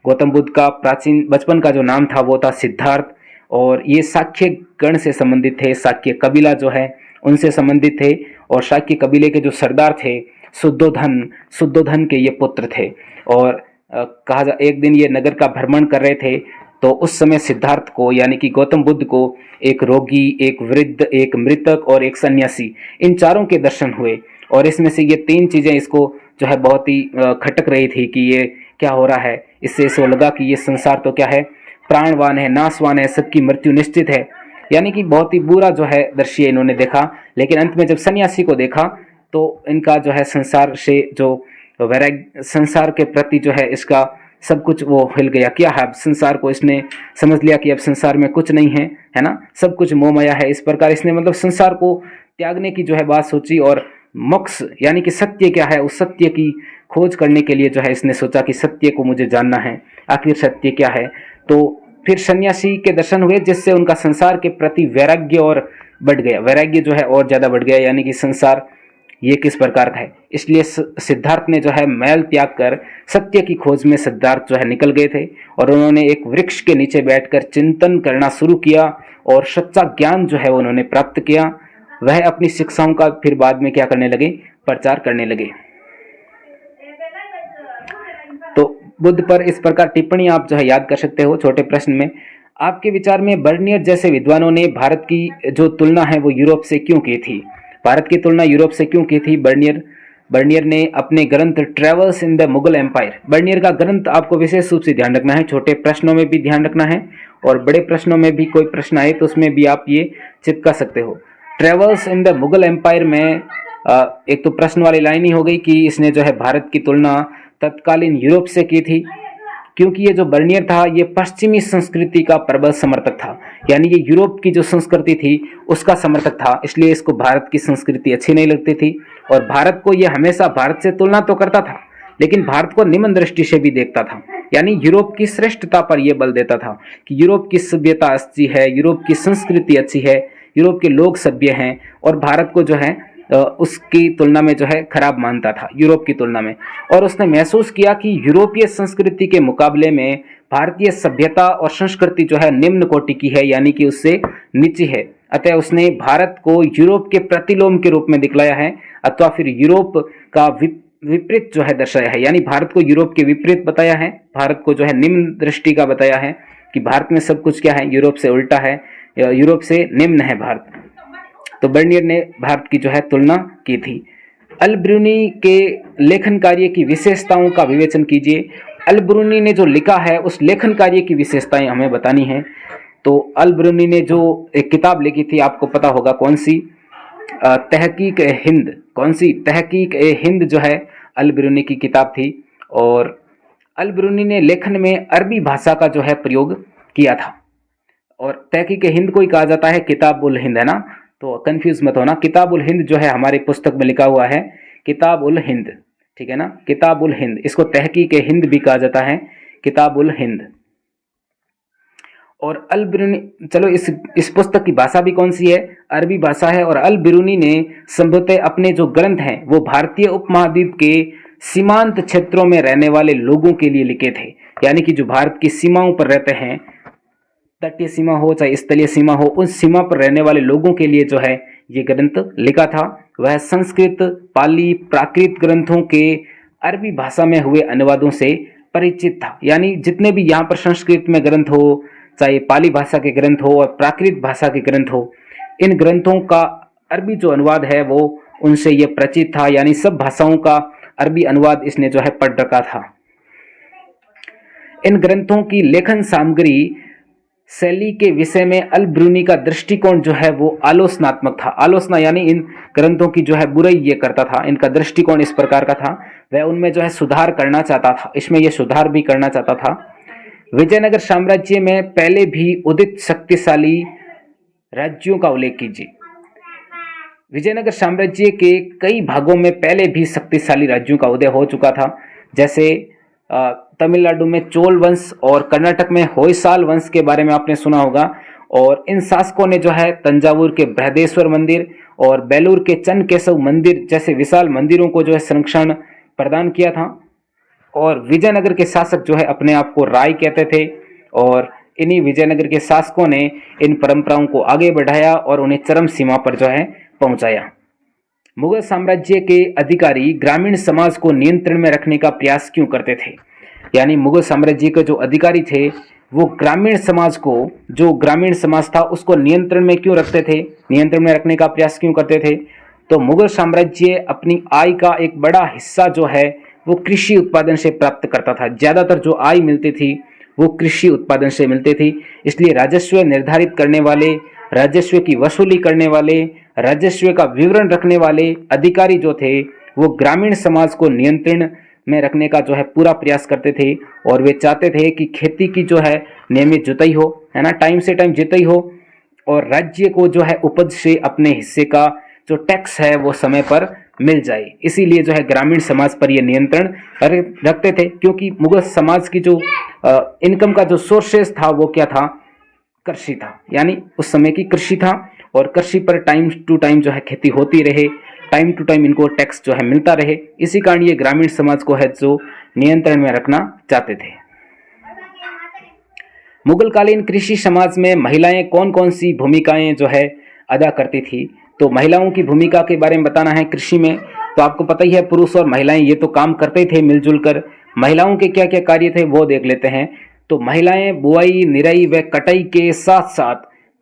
गौतम बुद्ध का प्राचीन बचपन का जो नाम था वो था सिद्धार्थ, और ये शाक्य गण से संबंधित थे। शाक्य कबीला जो है उनसे संबंधित थे, और शाक्य कबीले के जो सरदार थे शुद्धोधन के ये पुत्र थे। और कहा जा एक दिन ये नगर का भ्रमण कर रहे थे, तो उस समय सिद्धार्थ को यानी कि गौतम बुद्ध को एक रोगी, एक वृद्ध, एक मृतक और एक सन्यासी, इन चारों के दर्शन हुए। और इसमें से ये 3 चीज़ें इसको जो है बहुत ही खटक रही थी कि ये क्या हो रहा है। इससे इसको लगा कि ये संसार तो क्या है? प्राणवान है, नाशवान है, सबकी मृत्यु निश्चित है। यानी कि बहुत ही बुरा जो है दृश्य इन्होंने देखा। लेकिन अंत में जब सन्यासी को देखा तो इनका जो है संसार से जो वैराग्य, संसार के प्रति जो है इसका सब कुछ वो हिल गया। क्या है? अब संसार को इसने समझ लिया कि अब संसार में कुछ नहीं है, है ना, सब कुछ मोह माया है। इस प्रकार इसने मतलब संसार को त्यागने की जो है बात सोची, और मोक्ष यानी कि सत्य क्या है, उस सत्य की खोज करने के लिए जो है इसने सोचा कि सत्य को मुझे जानना है, आखिर सत्य क्या है। तो फिर सन्यासी के दर्शन हुए, जिससे उनका संसार के प्रति वैराग्य और बढ़ गया, वैराग्य जो है और ज़्यादा बढ़ गया, यानी कि संसार ये किस प्रकार का है। इसलिए सिद्धार्थ ने जो है मैल त्याग कर सत्य की खोज में सिद्धार्थ जो है निकल गए थे, और उन्होंने एक वृक्ष के नीचे बैठकर चिंतन करना शुरू किया और सच्चा ज्ञान जो है उन्होंने प्राप्त किया। वह अपनी शिक्षाओं का फिर बाद में क्या करने लगे, प्रचार करने लगे। तो बुद्ध पर इस प्रकार टिप्पणी आप जो है याद कर सकते हो छोटे प्रश्न में। आपके विचार में बर्नियर जैसे विद्वानों ने भारत की जो तुलना है वो यूरोप से क्यों की थी? भारत की तुलना यूरोप से क्यों की थी? बर्नियर ने अपने ग्रंथ travels in the Mughal empire, Bernier का ग्रंथ आपको विशेष रूप से ध्यान रखना है, छोटे प्रश्नों में भी ध्यान रखना है और बड़े प्रश्नों में भी कोई प्रश्न आए तो उसमें भी आप ये चिपका सकते हो। Travels in the Mughal empire में एक तो प्रश्न वाली लाइन ही हो गई कि इसने जो है भारत की तुलना तत्कालीन यूरोप से की थी, क्योंकि ये जो बर्नियर था ये पश्चिमी संस्कृति का प्रबल समर्थक था, यानी ये यूरोप की जो संस्कृति थी उसका समर्थक था, इसलिए इसको भारत की संस्कृति अच्छी नहीं लगती थी। और भारत को ये हमेशा भारत से तुलना तो करता था, लेकिन भारत को निम्न दृष्टि से भी देखता था, यानी यूरोप की श्रेष्ठता पर यह बल देता था कि यूरोप की सभ्यता अच्छी है, यूरोप की संस्कृति अच्छी है, यूरोप के लोग सभ्य हैं, और भारत को जो है उसकी तुलना में जो है खराब मानता था यूरोप की तुलना में। और उसने महसूस किया कि यूरोपीय संस्कृति के मुकाबले में भारतीय सभ्यता और संस्कृति जो है निम्न कोटि की है, यानी कि उससे नीची है। अतः उसने भारत को यूरोप के प्रतिलोम के रूप में दिखलाया है, अथवा फिर यूरोप का विपरीत जो है दर्शाया है, यानी भारत को यूरोप के विपरीत बताया है, भारत को जो है निम्न दृष्टि का बताया है कि भारत में सब कुछ क्या है, यूरोप से उल्टा है, यूरोप से निम्न है भारत। तो बर्नियर ने भारत की जो है तुलना की थी। अल-बिरूनी के लेखन कार्य की विशेषताओं का विवेचन कीजिए। अल-बिरूनी ने जो लिखा है उस लेखन कार्य की विशेषताएं हमें बतानी है। तो अल-बिरूनी ने जो एक किताब लिखी थी, आपको पता होगा कौन सी, तहकीक ए हिंद, कौन सी, तहकीक ए हिंद जो है अल-बिरूनी की किताब थी। और अल-बिरूनी ने लेखन में अरबी भाषा का जो है प्रयोग किया था, और तहकीक ए हिंद को ही कहा जाता है किताब उल हिंद, है ना, तो कंफ्यूज मत होना। किताब उल हिंद जो है हमारी पुस्तक में लिखा हुआ है किताब उल हिंद, ठीक है ना, किताब उल हिंद, इसको तहकीक ए हिंद भी कहा जाता है, किताब उल हिंद। और अल-बिरूनी, चलो इस पुस्तक की भाषा भी कौन सी है, अरबी भाषा है। और अल-बिरूनी ने संभवतः अपने जो ग्रंथ हैं वो भारतीय उपमहाद्वीप के सीमांत क्षेत्रों में रहने वाले लोगों के लिए लिखे थे, यानी कि जो भारत की सीमाओं पर रहते हैं, तटीय सीमा हो चाहे स्थलीय सीमा हो, उन सीमा पर रहने वाले लोगों के लिए जो है ये ग्रंथ लिखा था। वह संस्कृत, पाली, प्राकृत ग्रंथों के अरबी भाषा में हुए अनुवादों से परिचित था, यानी जितने भी यहाँ पर संस्कृत में ग्रंथ हो, चाहे पाली भाषा के ग्रंथ हो और प्राकृत भाषा के ग्रंथ हो, इन ग्रंथों का अरबी जो अनुवाद है वो उनसे ये परिचित था, यानी सब भाषाओं का अरबी अनुवाद इसने जो है पढ़ रखा था। इन ग्रंथों की लेखन सामग्री शैली के विषय में अल-बिरूनी का दृष्टिकोण जो है वो आलोचनात्मक था। आलोचना यानी इन ग्रंथों की जो है बुराई ये करता था, इनका दृष्टिकोण इस प्रकार का था, वह उनमें जो है सुधार करना चाहता था, इसमें यह सुधार भी करना चाहता था। विजयनगर साम्राज्य में पहले भी उदित शक्तिशाली राज्यों का उल्लेख कीजिए। विजयनगर साम्राज्य के कई भागों में पहले भी शक्तिशाली राज्यों का उदय हो चुका था, जैसे तमिलनाडु में चोल वंश और कर्नाटक में होयसाल वंश के बारे में आपने सुना होगा। और इन शासकों ने जो है तंजावुर के बृहदेश्वर मंदिर और बेलूर के चन्नकेशव मंदिर जैसे विशाल मंदिरों को जो है संरक्षण प्रदान किया था। और विजयनगर के शासक जो है अपने आप को राय कहते थे, और इन्हीं विजयनगर के शासकों ने इन परंपराओं को आगे बढ़ाया और उन्हें चरम सीमा पर जो है पहुंचाया। मुगल साम्राज्य के अधिकारी ग्रामीण समाज को नियंत्रण में रखने का प्रयास क्यों करते थे, यानी मुगल साम्राज्य के जो अधिकारी थे वो ग्रामीण समाज को, जो ग्रामीण समाज था उसको नियंत्रण में क्यों रखते थे, नियंत्रण में रखने का प्रयास क्यों करते थे। तो मुगल साम्राज्य अपनी आय का एक बड़ा हिस्सा जो है वो कृषि उत्पादन से प्राप्त करता था, ज़्यादातर जो आय मिलती थी वो कृषि उत्पादन से मिलती थी। इसलिए राजस्व निर्धारित करने वाले, राजस्व की वसूली करने वाले, राजस्व का विवरण रखने वाले अधिकारी जो थे वो ग्रामीण समाज को नियंत्रण में रखने का जो है पूरा प्रयास करते थे। और वे चाहते थे कि खेती की जो है नियमित जुताई हो, है ना, टाइम से टाइम जुताई हो, और राज्य को जो है उपज से अपने हिस्से का जो टैक्स है वो समय पर मिल जाए, इसीलिए जो है ग्रामीण समाज पर ये नियंत्रण रखते थे, क्योंकि मुगल समाज की जो इनकम का जो सोर्सेस था वो क्या था, कृषि था। यानी उस समय की कृषि था, और कृषि पर टाइम टू टाइम जो है खेती होती रहे, टाइम टू टाइम इनको टैक्स जो है मिलता रहे, इसी कारण ये ग्रामीण समाज को है जो नियंत्रण में रखना चाहते थे। मुगल कालीन कृषि समाज में महिलाएं कौन कौन सी भूमिकाएं जो है अदा करती थी, तो महिलाओं की भूमिका के बारे में बताना है कृषि में। तो आपको पता ही है, पुरुष और महिलाएं ये तो काम करते थे मिलजुल कर। महिलाओं के क्या क्या कार्य थे वो देख लेते हैं। तो महिलाएं बुआई, निराई व कटाई के साथ साथ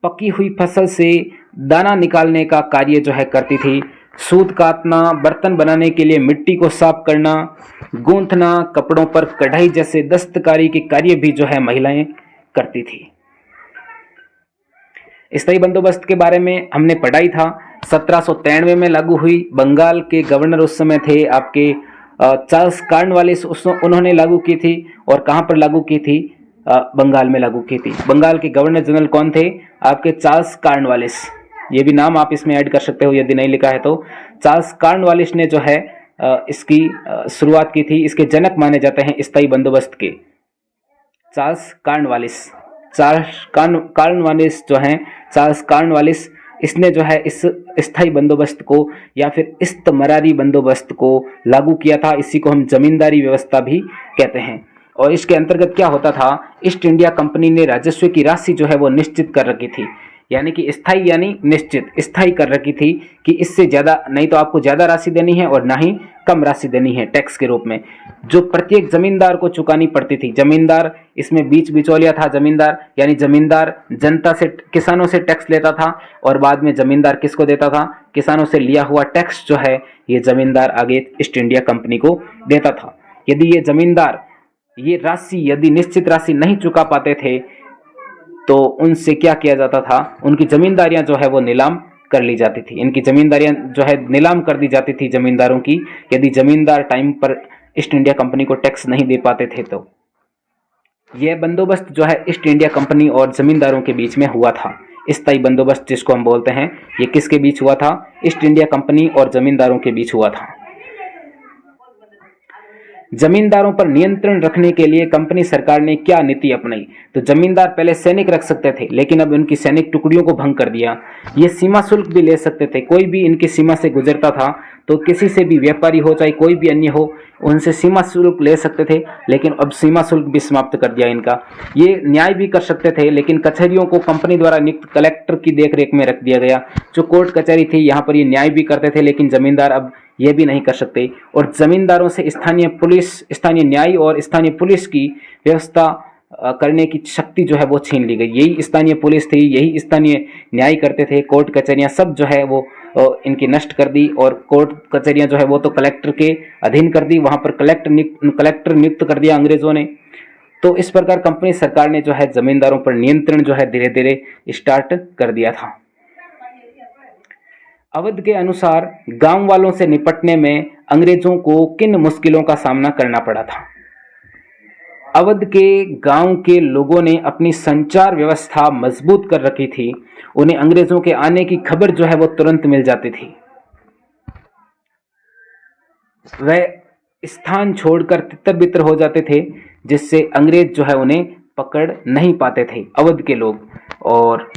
पकी हुई फसल से दाना निकालने का कार्य जो है करती थी। सूत काटना, बर्तन बनाने के लिए मिट्टी को साफ करना, गूंथना, कपड़ों पर कढ़ाई जैसे दस्तकारी के कार्य भी जो है महिलाएं करती थी। स्थायी बंदोबस्त के बारे में हमने पढ़ा ही था। 1793 में लागू हुई। बंगाल के गवर्नर उस समय थे आपके चार्ल्स कॉर्नवालिस, उन्होंने लागू की थी। और कहाँ पर लागू की थी? बंगाल में लागू की थी। बंगाल के गवर्नर जनरल कौन थे? आपके चार्ल्स कॉर्नवालिस। ये भी नाम आप इसमें ऐड कर सकते हो यदि नहीं लिखा है तो। चार्ल्स कॉर्नवालिस ने जो है इसकी शुरुआत की थी। इसके जनक माने जाते हैं स्थायी बंदोबस्त के। चार्ल्स कॉर्नवालिस जो हैं, चार्ल्स कॉर्नवालिस, इसने जो है इस स्थायी बंदोबस्त को या फिर इस्तमरारी बंदोबस्त को लागू किया था। इसी को हम जमींदारी व्यवस्था भी कहते हैं। और इसके अंतर्गत क्या होता था, ईस्ट इंडिया कंपनी ने राजस्व की राशि जो है वो निश्चित कर रखी थी। यानी कि स्थायी यानी निश्चित, स्थायी कर रखी थी कि इससे ज़्यादा नहीं तो आपको ज़्यादा राशि देनी है और ना ही कम राशि देनी है टैक्स के रूप में, जो प्रत्येक जमींदार को चुकानी पड़ती थी। जमींदार, इसमें बीच बिचौलिया था जमींदार, यानी जमींदार जनता से, किसानों से टैक्स लेता था और बाद में जमींदार किसको देता था? किसानों से लिया हुआ टैक्स जो है ये जमींदार आगे ईस्ट इंडिया कंपनी को देता था। यदि ये जमींदार ये राशि, यदि निश्चित राशि नहीं चुका पाते थे तो उनसे क्या किया जाता था? उनकी जमींदारियां जो है वो नीलाम कर ली जाती थी। इनकी जमींदारियां जो है नीलाम कर दी जाती थी जमींदारों की, यदि जमींदार टाइम पर ईस्ट इंडिया कंपनी को टैक्स नहीं दे पाते थे तो। यह बंदोबस्त जो है ईस्ट इंडिया कंपनी और जमींदारों के बीच में हुआ था। स्थायी बंदोबस्त जिसको हम बोलते हैं, ये किसके बीच हुआ था? ईस्ट इंडिया कंपनी और जमींदारों के बीच हुआ था। जमींदारों पर नियंत्रण रखने के लिए कंपनी सरकार ने क्या नीति अपनाई? तो जमींदार पहले सैनिक रख सकते थे, लेकिन अब उनकी सैनिक टुकड़ियों को भंग कर दिया। ये सीमा शुल्क भी ले सकते थे। कोई भी इनकी सीमा से गुजरता था तो किसी से भी, व्यापारी हो चाहे कोई भी अन्य हो, उनसे सीमा शुल्क ले सकते थे, लेकिन अब सीमा शुल्क भी समाप्त कर दिया इनका। ये न्याय भी कर सकते थे, लेकिन कचहरियों को कंपनी द्वारा नियुक्त कलेक्टर की देखरेख में रख दिया गया। जो कोर्ट कचहरी थी यहाँ पर ये न्याय भी करते थे, लेकिन जमींदार अब ये भी नहीं कर सकते। और जमींदारों से स्थानीय पुलिस, स्थानीय न्याय और स्थानीय पुलिस की व्यवस्था करने की शक्ति जो है वो छीन ली गई। यही स्थानीय पुलिस थी, यही स्थानीय न्याय करते थे। कोर्ट कचहरियां सब जो है वो इनकी नष्ट कर दी, और कोर्ट कचहरियां जो है वो तो कलेक्टर के अधीन कर दी। वहां पर कलेक्टर नियुक्त कर दिया अंग्रेजों ने। तो इस प्रकार कंपनी सरकार ने जो है जमींदारों पर नियंत्रण जो है धीरे धीरे स्टार्ट कर दिया था। अवध के अनुसार गांव वालों से निपटने में अंग्रेजों को किन मुश्किलों का सामना करना पड़ा था? अवध के गांव के लोगों ने अपनी संचार व्यवस्था मजबूत कर रखी थी। उन्हें अंग्रेजों के आने की खबर जो है वो तुरंत मिल जाती थी। वह स्थान छोड़कर तितर बितर हो जाते थे, जिससे अंग्रेज जो है उन्हें पकड़ नहीं पाते थे, अवध के लोग। और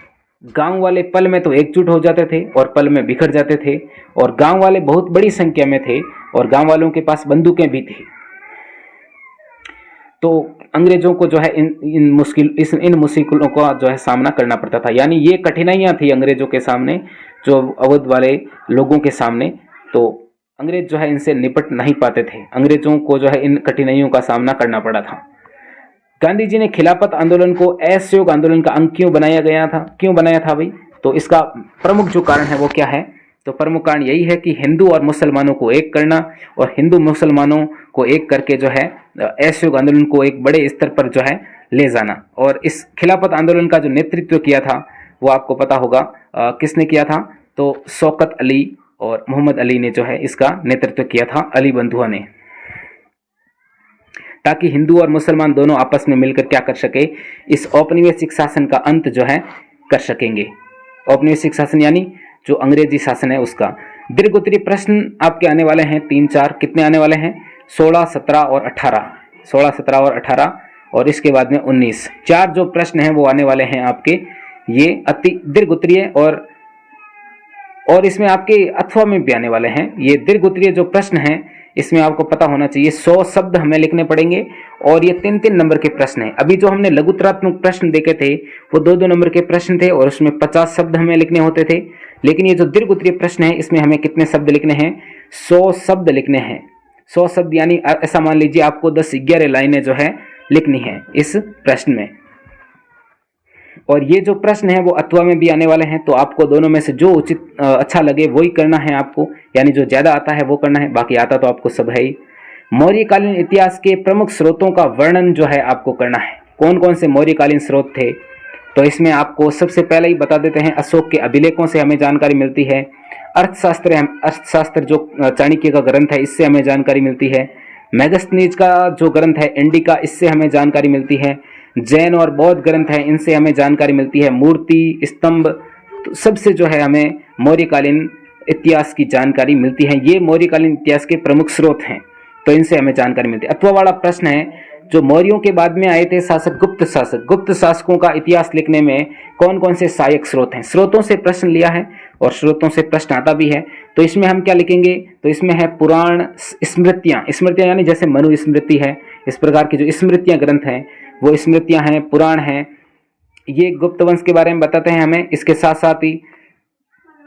गांव वाले पल में तो एकजुट हो जाते थे और पल में बिखर जाते थे। और गांव वाले बहुत बड़ी संख्या में थे और गांव वालों के पास बंदूकें भी थी। तो अंग्रेजों को जो है इन मुश्किलों का जो है सामना करना पड़ता था। यानी ये कठिनाइयां थी अंग्रेजों के सामने, जो अवध वाले लोगों के सामने। तो अंग्रेज जो है इनसे निपट नहीं पाते थे। अंग्रेजों को जो है इन कठिनाइयों का सामना करना पड़ा था। गांधी जी ने खिलाफत आंदोलन को असहयोग आंदोलन का अंग क्यों बनाया गया था? क्यों बनाया था भाई? तो इसका प्रमुख जो कारण है वो क्या है? तो प्रमुख कारण यही है कि हिंदू और मुसलमानों को एक करना, और हिंदू मुसलमानों को एक करके जो है असहयोग आंदोलन को एक बड़े स्तर पर जो है ले जाना। और इस खिलाफत आंदोलन का जो नेतृत्व किया था वो आपको पता होगा किसने किया था? तो शौकत अली और मोहम्मद अली ने जो है इसका नेतृत्व किया था, अली बंधुआ ने, ताकि हिंदू और मुसलमान दोनों आपस में मिलकर क्या कर सके, इस औपनिवेशिक शासन का अंत जो है कर सकेंगे। औपनिवेशिक शासन यानी जो अंग्रेजी शासन है उसका। दीर्घ उत्तरीय प्रश्न आपके आने वाले हैं 3-4, कितने आने वाले हैं? 16, 17 और 18, 16, 17 और 18, और इसके बाद में 19। 4 जो प्रश्न हैं वो आने वाले हैं आपके, ये अति दीर्घ उत्तरीय और इसमें आपके अथवा में भी आने वाले हैं। ये दीर्घ उत्तरीय जो प्रश्न हैं इसमें आपको पता होना चाहिए 100 शब्द हमें लिखने पड़ेंगे, और ये 3-3 नंबर के प्रश्न हैं। अभी जो हमने लघुत्तरात्मक प्रश्न देखे थे वो 2-2 नंबर के प्रश्न थे और उसमें 50 शब्द हमें लिखने होते थे, लेकिन ये जो दीर्घ उत्तरीय प्रश्न है इसमें हमें कितने शब्द लिखने हैं? 100 शब्द लिखने हैं। 100 शब्द यानी ऐसा मान लीजिए आपको 10-11 लाइनें जो है लिखनी है इस प्रश्न में। और ये जो प्रश्न है वो अथवा में भी आने वाले हैं, तो आपको दोनों में से जो उचित अच्छा लगे वही करना है आपको, यानी जो ज़्यादा आता है वो करना है, बाकी आता तो आपको सब है ही। मौर्यकालीन इतिहास के प्रमुख स्रोतों का वर्णन जो है आपको करना है। कौन कौन से मौर्यकालीन स्रोत थे? तो इसमें आपको सबसे पहले ही बता देते हैं, अशोक के अभिलेखों से हमें जानकारी मिलती है। अर्थशास्त्र जो चाणक्य का ग्रंथ है इससे हमें जानकारी मिलती है। मैगस्थनीज का जो ग्रंथ है इंडिका, इससे हमें जानकारी मिलती है। जैन और बौद्ध ग्रंथ हैं, इनसे हमें जानकारी मिलती है। मूर्ति, स्तंभ, तो सबसे जो है हमें मौर्यकालीन इतिहास की जानकारी मिलती है। ये मौर्यकालीन इतिहास के प्रमुख स्रोत हैं, तो इनसे हमें जानकारी मिलती है। अथवा वाला प्रश्न है, जो मौर्यों के बाद में आए थे शासक, गुप्त शासकों का इतिहास लिखने में कौन कौन से सहायक स्रोत हैं? स्रोतों से प्रश्न लिया है और स्रोतों से प्रश्न आता भी है, तो इसमें हम क्या लिखेंगे? तो इसमें है पुराण, स्मृतियाँ यानी जैसे मनु स्मृति है, इस प्रकार की जो स्मृतियाँ ग्रंथ हैं वो स्मृतियाँ हैं, पुराण हैं। ये गुप्त वंश के बारे में बताते हैं हमें। इसके साथ साथ ही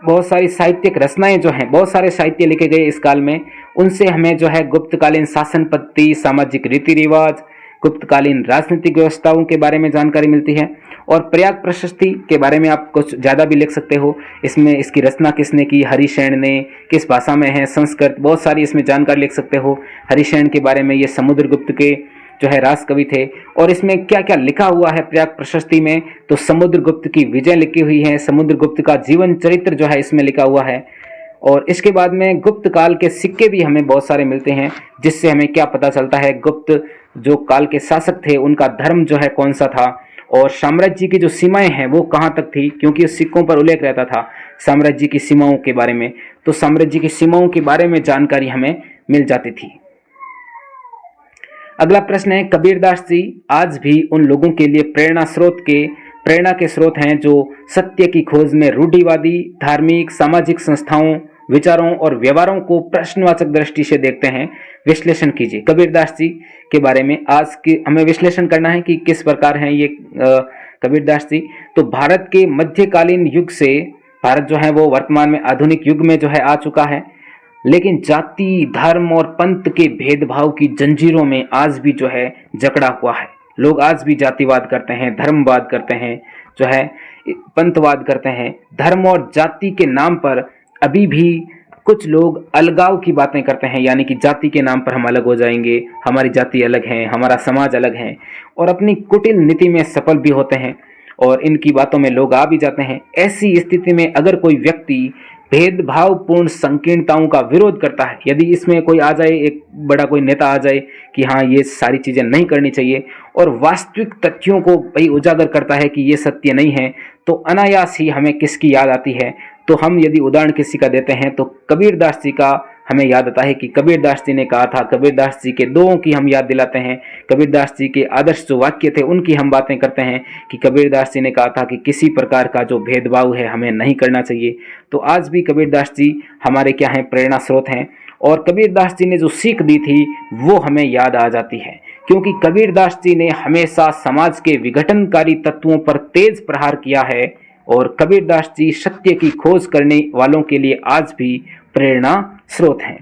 बहुत सारी साहित्यिक रचनाएं जो हैं, बहुत सारे साहित्य लिखे गए इस काल में, उनसे हमें जो है गुप्तकालीन शासन पद्धति, सामाजिक रीति रिवाज, गुप्तकालीन राजनीतिक व्यवस्थाओं के बारे में जानकारी मिलती है। और प्रयाग प्रशस्ति के बारे में आप कुछ ज़्यादा भी लिख सकते हो। इसमें इसकी रचना किसने की? हरिशैन ने। किस भाषा में है? संस्कृत। बहुत सारी इसमें जानकारी लिख सकते हो हरिशैन के बारे में। ये समुद्रगुप्त के जो है राजकवि थे। और इसमें क्या क्या लिखा हुआ है प्रयाग प्रशस्ति में? तो समुद्रगुप्त की विजय लिखी हुई है, समुद्रगुप्त का जीवन चरित्र जो है इसमें लिखा हुआ है। और इसके बाद में गुप्त काल के सिक्के भी हमें बहुत सारे मिलते हैं, जिससे हमें क्या पता चलता है गुप्त जो काल के शासक थे उनका धर्म जो है कौन सा था, और साम्राज्य की जो सीमाएं हैं वो कहाँ तक थी, क्योंकि उस सिक्कों पर उल्लेख रहता था साम्राज्य की सीमाओं के बारे में। तो साम्राज्य की सीमाओं के बारे में जानकारी हमें मिल जाती थी। अगला प्रश्न है, कबीरदास जी आज भी उन लोगों के लिए प्रेरणा के स्रोत हैं जो सत्य की खोज में रूढ़िवादी, धार्मिक, सामाजिक संस्थाओं, विचारों और व्यवहारों को प्रश्नवाचक दृष्टि से देखते हैं। विश्लेषण कीजिए। कबीरदास जी के बारे में आज की हमें विश्लेषण करना है कि किस प्रकार हैं ये कबीरदास जी। तो भारत के मध्यकालीन युग से भारत जो है वो वर्तमान में आधुनिक युग में जो है आ चुका है, लेकिन जाति, धर्म और पंथ के भेदभाव की जंजीरों में आज भी जो है जकड़ा हुआ है। लोग आज भी जातिवाद करते हैं, धर्मवाद करते हैं, जो है पंथवाद करते हैं। धर्म और जाति के नाम पर अभी भी कुछ लोग अलगाव की बातें करते हैं, यानी कि जाति के नाम पर हम अलग हो जाएंगे, हमारी जाति अलग है, हमारा समाज अलग है, और अपनी कुटिल नीति में सफल भी होते हैं और इनकी बातों में लोग आ भी जाते हैं। ऐसी स्थिति में अगर कोई व्यक्ति भेदभावपूर्ण संकीर्णताओं का विरोध करता है, यदि इसमें कोई आ जाए, एक बड़ा कोई नेता आ जाए कि हाँ ये सारी चीज़ें नहीं करनी चाहिए, और वास्तविक तथ्यों को भाई उजागर करता है कि ये सत्य नहीं है, तो अनायास ही हमें किसकी याद आती है? तो हम यदि उदाहरण किसी का देते हैं तो कबीरदास जी का हमें याद आता है कि कबीरदास जी ने कहा था। कबीरदास जी के दोहों की हम याद दिलाते हैं, कबीरदास जी के आदर्श जो वाक्य थे उनकी हम बातें करते हैं कि कबीरदास जी ने कहा था कि किसी प्रकार का जो भेदभाव है हमें नहीं करना चाहिए। तो आज भी कबीरदास जी हमारे क्या हैं? प्रेरणा स्रोत हैं। और कबीरदास जी ने जो सीख दी थी वो हमें याद आ जाती है, क्योंकि कबीरदास जी ने हमेशा समाज के विघटनकारी तत्वों पर तेज प्रहार किया है, और कबीरदास जी सत्य की खोज करने वालों के लिए आज भी प्रेरणा स्रोत हैं।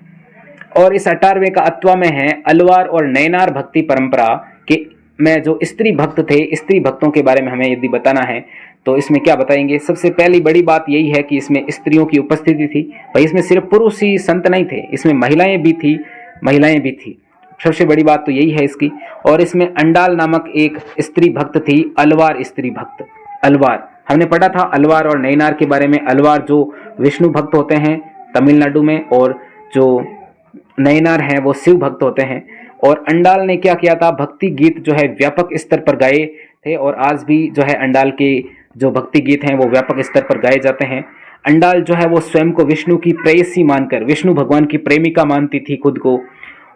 और इस 18वें का अथवा में है अलवार और नैनार भक्ति परंपरा के में जो स्त्री भक्त थे, स्त्री भक्तों के बारे में हमें यदि बताना है तो इसमें क्या बताएंगे? सबसे पहली बड़ी बात यही है कि इसमें स्त्रियों की उपस्थिति थी। भाई इसमें सिर्फ पुरुष ही संत नहीं थे, इसमें महिलाएं भी थी। सबसे बड़ी बात तो यही है इसकी। और इसमें अंडाल नामक एक स्त्री भक्त थी, अलवार स्त्री भक्त। अलवार हमने पढ़ा था अलवार और नैनार के बारे में। अलवार जो विष्णु भक्त होते हैं तमिलनाडु में, और जो नैनार हैं वो शिव भक्त होते हैं। और अंडाल ने क्या किया था? भक्ति गीत जो है व्यापक स्तर पर गाए थे, और आज भी जो है अंडाल के जो भक्ति गीत हैं वो व्यापक स्तर पर गाए जाते हैं। अंडाल जो है वो स्वयं को विष्णु की प्रेयसी मानकर, विष्णु भगवान की प्रेमिका मानती थी खुद को,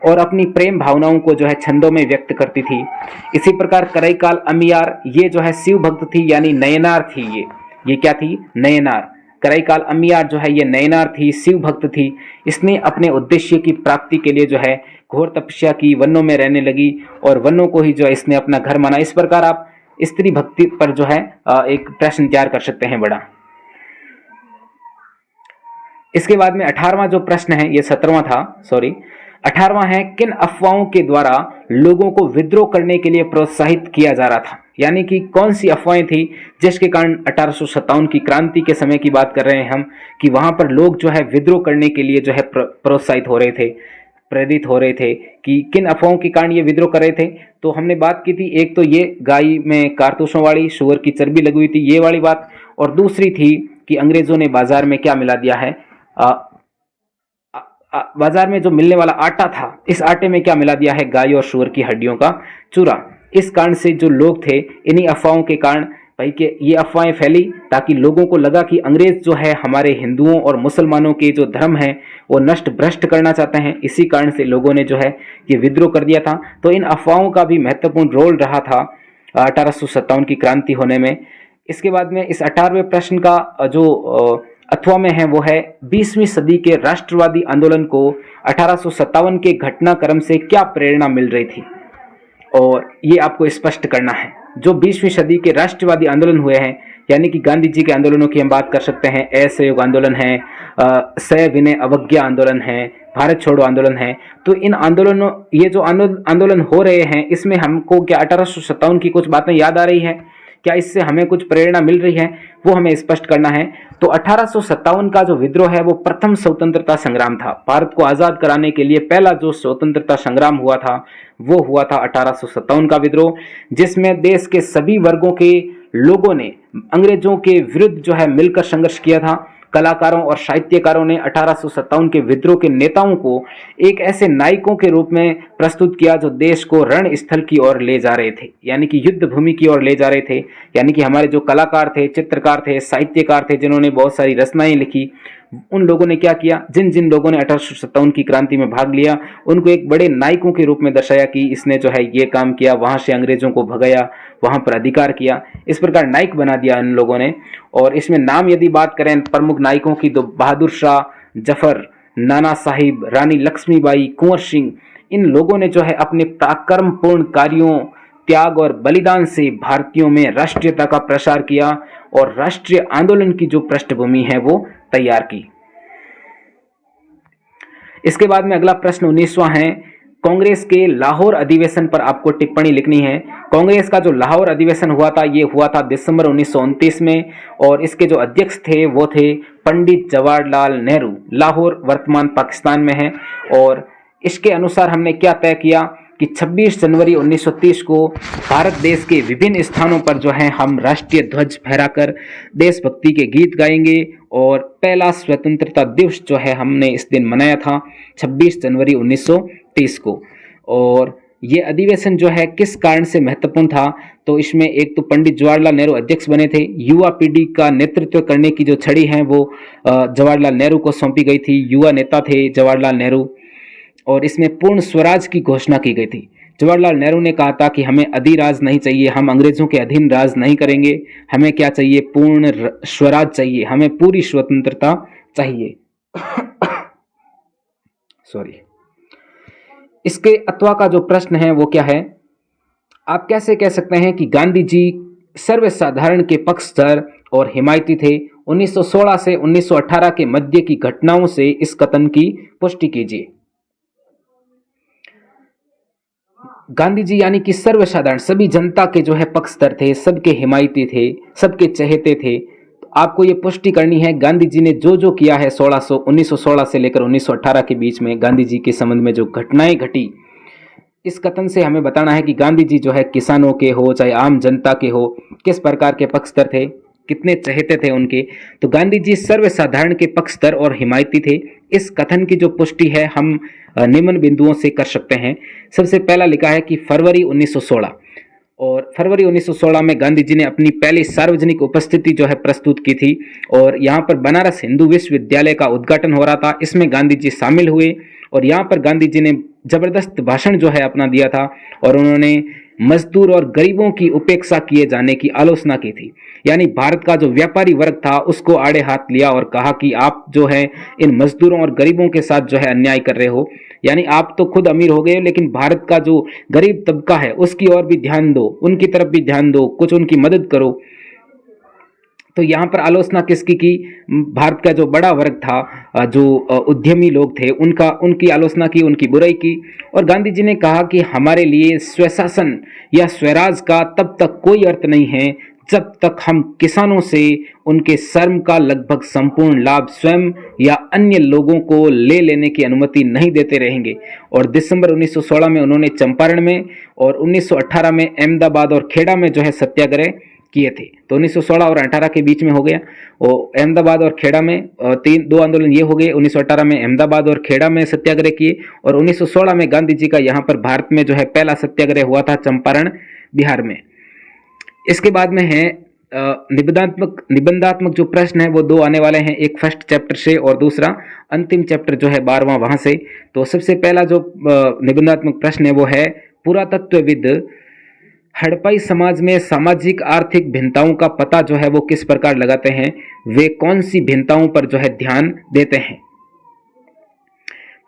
और अपनी प्रेम भावनाओं को जो है छंदों में व्यक्त करती थी। इसी प्रकार करईकाल अम्बियार, ये जो है शिव भक्त थी, यानी नयनार थी। ये क्या थी? नयनार। करईकाल अम्बियार जो है ये नयनार थी, शिव भक्त थी। इसने अपने उद्देश्य की प्राप्ति के लिए जो है घोर तपस्या की, वनों में रहने लगी और वनों को ही जो है इसने अपना घर माना। इस प्रकार आप स्त्री भक्ति पर जो है एक प्रश्न तैयार कर सकते हैं बड़ा। इसके बाद में 18वां जो प्रश्न है, ये 17वां था, सॉरी, 18वां है, किन अफवाहों के द्वारा लोगों को विद्रोह करने के लिए प्रोत्साहित किया जा रहा था? यानी कि कौन सी अफवाहें थी जिसके कारण 1857 की क्रांति के समय की बात कर रहे हैं हम, कि वहां पर लोग जो है विद्रोह करने के लिए जो है प्रोत्साहित हो रहे थे, प्रेरित हो रहे थे, कि किन अफवाहों के कारण ये विद्रोह कर रहे थे? तो हमने बात की थी, एक तो ये गाय में कारतूसों वाली, शुगर की चर्बी लगी हुई थी, ये वाली बात, और दूसरी थी कि अंग्रेजों ने बाजार में क्या मिला दिया है, बाजार में जो मिलने वाला आटा था, इस आटे में क्या मिला दिया है? गाय और सूअर की हड्डियों का चूरा। इस कारण से जो लोग थे, इन्हीं अफवाहों के कारण भाई के ये अफवाहें फैली, ताकि लोगों को लगा कि अंग्रेज जो है हमारे हिंदुओं और मुसलमानों के जो धर्म है वो नष्ट भ्रष्ट करना चाहते हैं। इसी कारण से लोगों ने जो है ये विद्रोह कर दिया था। तो इन अफवाहों का भी महत्वपूर्ण रोल रहा था 1857 की क्रांति होने में। इसके बाद में इस 18वें प्रश्न का जो अथवा में है वो है, 20वीं सदी के राष्ट्रवादी आंदोलन को 1857 के घटनाक्रम से क्या प्रेरणा मिल रही थी? और ये आपको स्पष्ट करना है। जो 20वीं सदी के राष्ट्रवादी आंदोलन हुए हैं, यानी कि गांधी जी के आंदोलनों की हम बात कर सकते हैं, असहयोग आंदोलन है, सविनय अवज्ञा आंदोलन है, भारत छोड़ो आंदोलन है। तो इन आंदोलनों, ये जो आंदोलन हो रहे हैं, इसमें हमको क्या 1857 की कुछ बातें याद आ रही है? क्या इससे हमें कुछ प्रेरणा मिल रही है? वो हमें स्पष्ट करना है। तो 1857 का जो विद्रोह है वो प्रथम स्वतंत्रता संग्राम था। भारत को आजाद कराने के लिए पहला जो स्वतंत्रता संग्राम हुआ था वो हुआ था 1857 का विद्रोह, जिसमें देश के सभी वर्गों के लोगों ने अंग्रेजों के विरुद्ध जो है मिलकर संघर्ष किया था। कलाकारों और साहित्यकारों ने 1857 के विद्रोह के नेताओं को एक ऐसे नायकों के रूप में प्रस्तुत किया जो देश को रणस्थल की ओर ले जा रहे थे, यानी कि युद्ध भूमि की ओर ले जा रहे थे। यानी कि हमारे जो कलाकार थे, चित्रकार थे, साहित्यकार थे, जिन्होंने बहुत सारी रचनाएं लिखी, उन लोगों ने क्या किया? जिन जिन लोगों ने 1857 की क्रांति में भाग लिया, उनको एक बड़े नायकों के रूप में दर्शाया कि इसने जो है ये काम किया, वहां से अंग्रेजों को भगाया, वहां पर अधिकार किया। इस प्रकार नायक बना दिया इन लोगों ने। और इसमें नाम यदि बात करें प्रमुख नायकों की, तो बहादुर शाह जफर, नाना साहिब, रानी लक्ष्मीबाई, कुंवर सिंह, इन लोगों ने जो है अपने पराक्रमपूर्ण कार्यों, त्याग और बलिदान से भारतीयों में राष्ट्रीयता का प्रसार किया और राष्ट्रीय आंदोलन की जो पृष्ठभूमि है वो तैयार की। इसके बाद में अगला प्रश्न 19वां है, कांग्रेस के लाहौर अधिवेशन पर आपको टिप्पणी लिखनी है। कांग्रेस का जो लाहौर अधिवेशन हुआ था, ये हुआ था दिसंबर 1929 में, और इसके जो अध्यक्ष थे वो थे पंडित जवाहरलाल नेहरू। लाहौर वर्तमान पाकिस्तान में है। और इसके अनुसार हमने क्या तय किया कि 26 जनवरी 1930 को भारत देश के विभिन्न स्थानों पर जो है हम राष्ट्रीय ध्वज फहराकर देशभक्ति के गीत गाएंगे। और पहला स्वतंत्रता दिवस जो है हमने इस दिन मनाया था 26 जनवरी 1930 को। और ये अधिवेशन जो है किस कारण से महत्वपूर्ण था? तो इसमें एक तो पंडित जवाहरलाल नेहरू अध्यक्ष बने थे। युवा पीढ़ी का नेतृत्व करने की जो छड़ी है वो जवाहरलाल नेहरू को सौंपी गई थी। युवा नेता थे जवाहरलाल नेहरू। और इसमें पूर्ण स्वराज की घोषणा की गई थी। जवाहरलाल नेहरू ने कहा था कि हमें अधिराज नहीं चाहिए, हम अंग्रेजों के अधीन राज नहीं करेंगे, हमें क्या चाहिए? पूर्ण स्वराज चाहिए, हमें पूरी स्वतंत्रता चाहिए। सॉरी। इसके अथवा का जो प्रश्न है वो क्या है? आप कैसे कह सकते हैं कि गांधी जी सर्वसाधारण के पक्षधर और हिमायती थे? 1916 से 1918 के मध्य की घटनाओं से इस कथन की पुष्टि कीजिए। गांधी जी यानी कि सर्वसाधारण, सभी जनता के जो है पक्षधर थे, सबके हिमायती थे, सबके चहेते थे। तो आपको ये पुष्टि करनी है गांधी जी ने जो जो किया है 1916 से लेकर 1918 के बीच में गांधी जी के संबंध में जो घटनाएं घटी, इस कथन से हमें बताना है कि गांधी जी जो है किसानों के हो चाहे आम जनता के हो, किस प्रकार के पक्षधर थे, कितने चहेते थे उनके। तो गांधी जी सर्वसाधारण के पक्षधर और हिमायती थे। इस कथन की जो पुष्टि है हम निम्न बिंदुओं से कर सकते हैं। सबसे पहला लिखा है कि फरवरी 1916, और फरवरी 1916 में गांधी जी ने अपनी पहली सार्वजनिक उपस्थिति जो है प्रस्तुत की थी और यहाँ पर बनारस हिंदू विश्वविद्यालय का उद्घाटन हो रहा था। इसमें गांधी जी शामिल हुए और यहाँ पर गांधी जी ने जबरदस्त भाषण जो है अपना दिया था और उन्होंने मजदूर और गरीबों की उपेक्षा किए जाने की आलोचना की थी। यानी भारत का जो व्यापारी वर्ग था उसको आड़े हाथ लिया और कहा कि आप जो है इन मजदूरों और गरीबों के साथ जो है अन्याय कर रहे हो। यानी आप तो खुद अमीर हो गए लेकिन भारत का जो गरीब तबका है उसकी ओर भी ध्यान दो, उनकी तरफ भी ध्यान दो, कुछ उनकी मदद करो। तो यहाँ पर आलोचना किसकी की? भारत का जो बड़ा वर्ग था, जो उद्यमी लोग थे, उनकी आलोचना की, उनकी बुराई की। और गांधी जी ने कहा कि हमारे लिए स्वशासन या स्वराज का तब तक कोई अर्थ नहीं है जब तक हम किसानों से उनके श्रम का लगभग संपूर्ण लाभ स्वयं या अन्य लोगों को ले लेने की अनुमति नहीं देते रहेंगे। और दिसंबर 1916 में उन्होंने चंपारण में और 1918 में अहमदाबाद और खेड़ा में जो है सत्याग्रह किए थे। तो 1916 और 18 के बीच में हो गया। और अहमदाबाद और खेड़ा में दो आंदोलन ये हो गए। 1918 में अहमदाबाद और खेड़ा में सत्याग्रह किए और 1916 में गांधी जी का यहाँ पर भारत में जो है पहला सत्याग्रह हुआ था चंपारण बिहार में। इसके बाद में है निबंधात्मक जो प्रश्न है वो दो आने वाले हैं, एक फर्स्ट चैप्टर से और दूसरा अंतिम चैप्टर जो है 12वां वहां से। तो सबसे पहला जो निबंधात्मक प्रश्न है वो है पुरातत्वविद हड़प्पा समाज में सामाजिक आर्थिक भिन्नताओं का पता जो है वो किस प्रकार लगाते हैं, वे कौन सी भिन्नताओं पर जो है ध्यान देते हैं।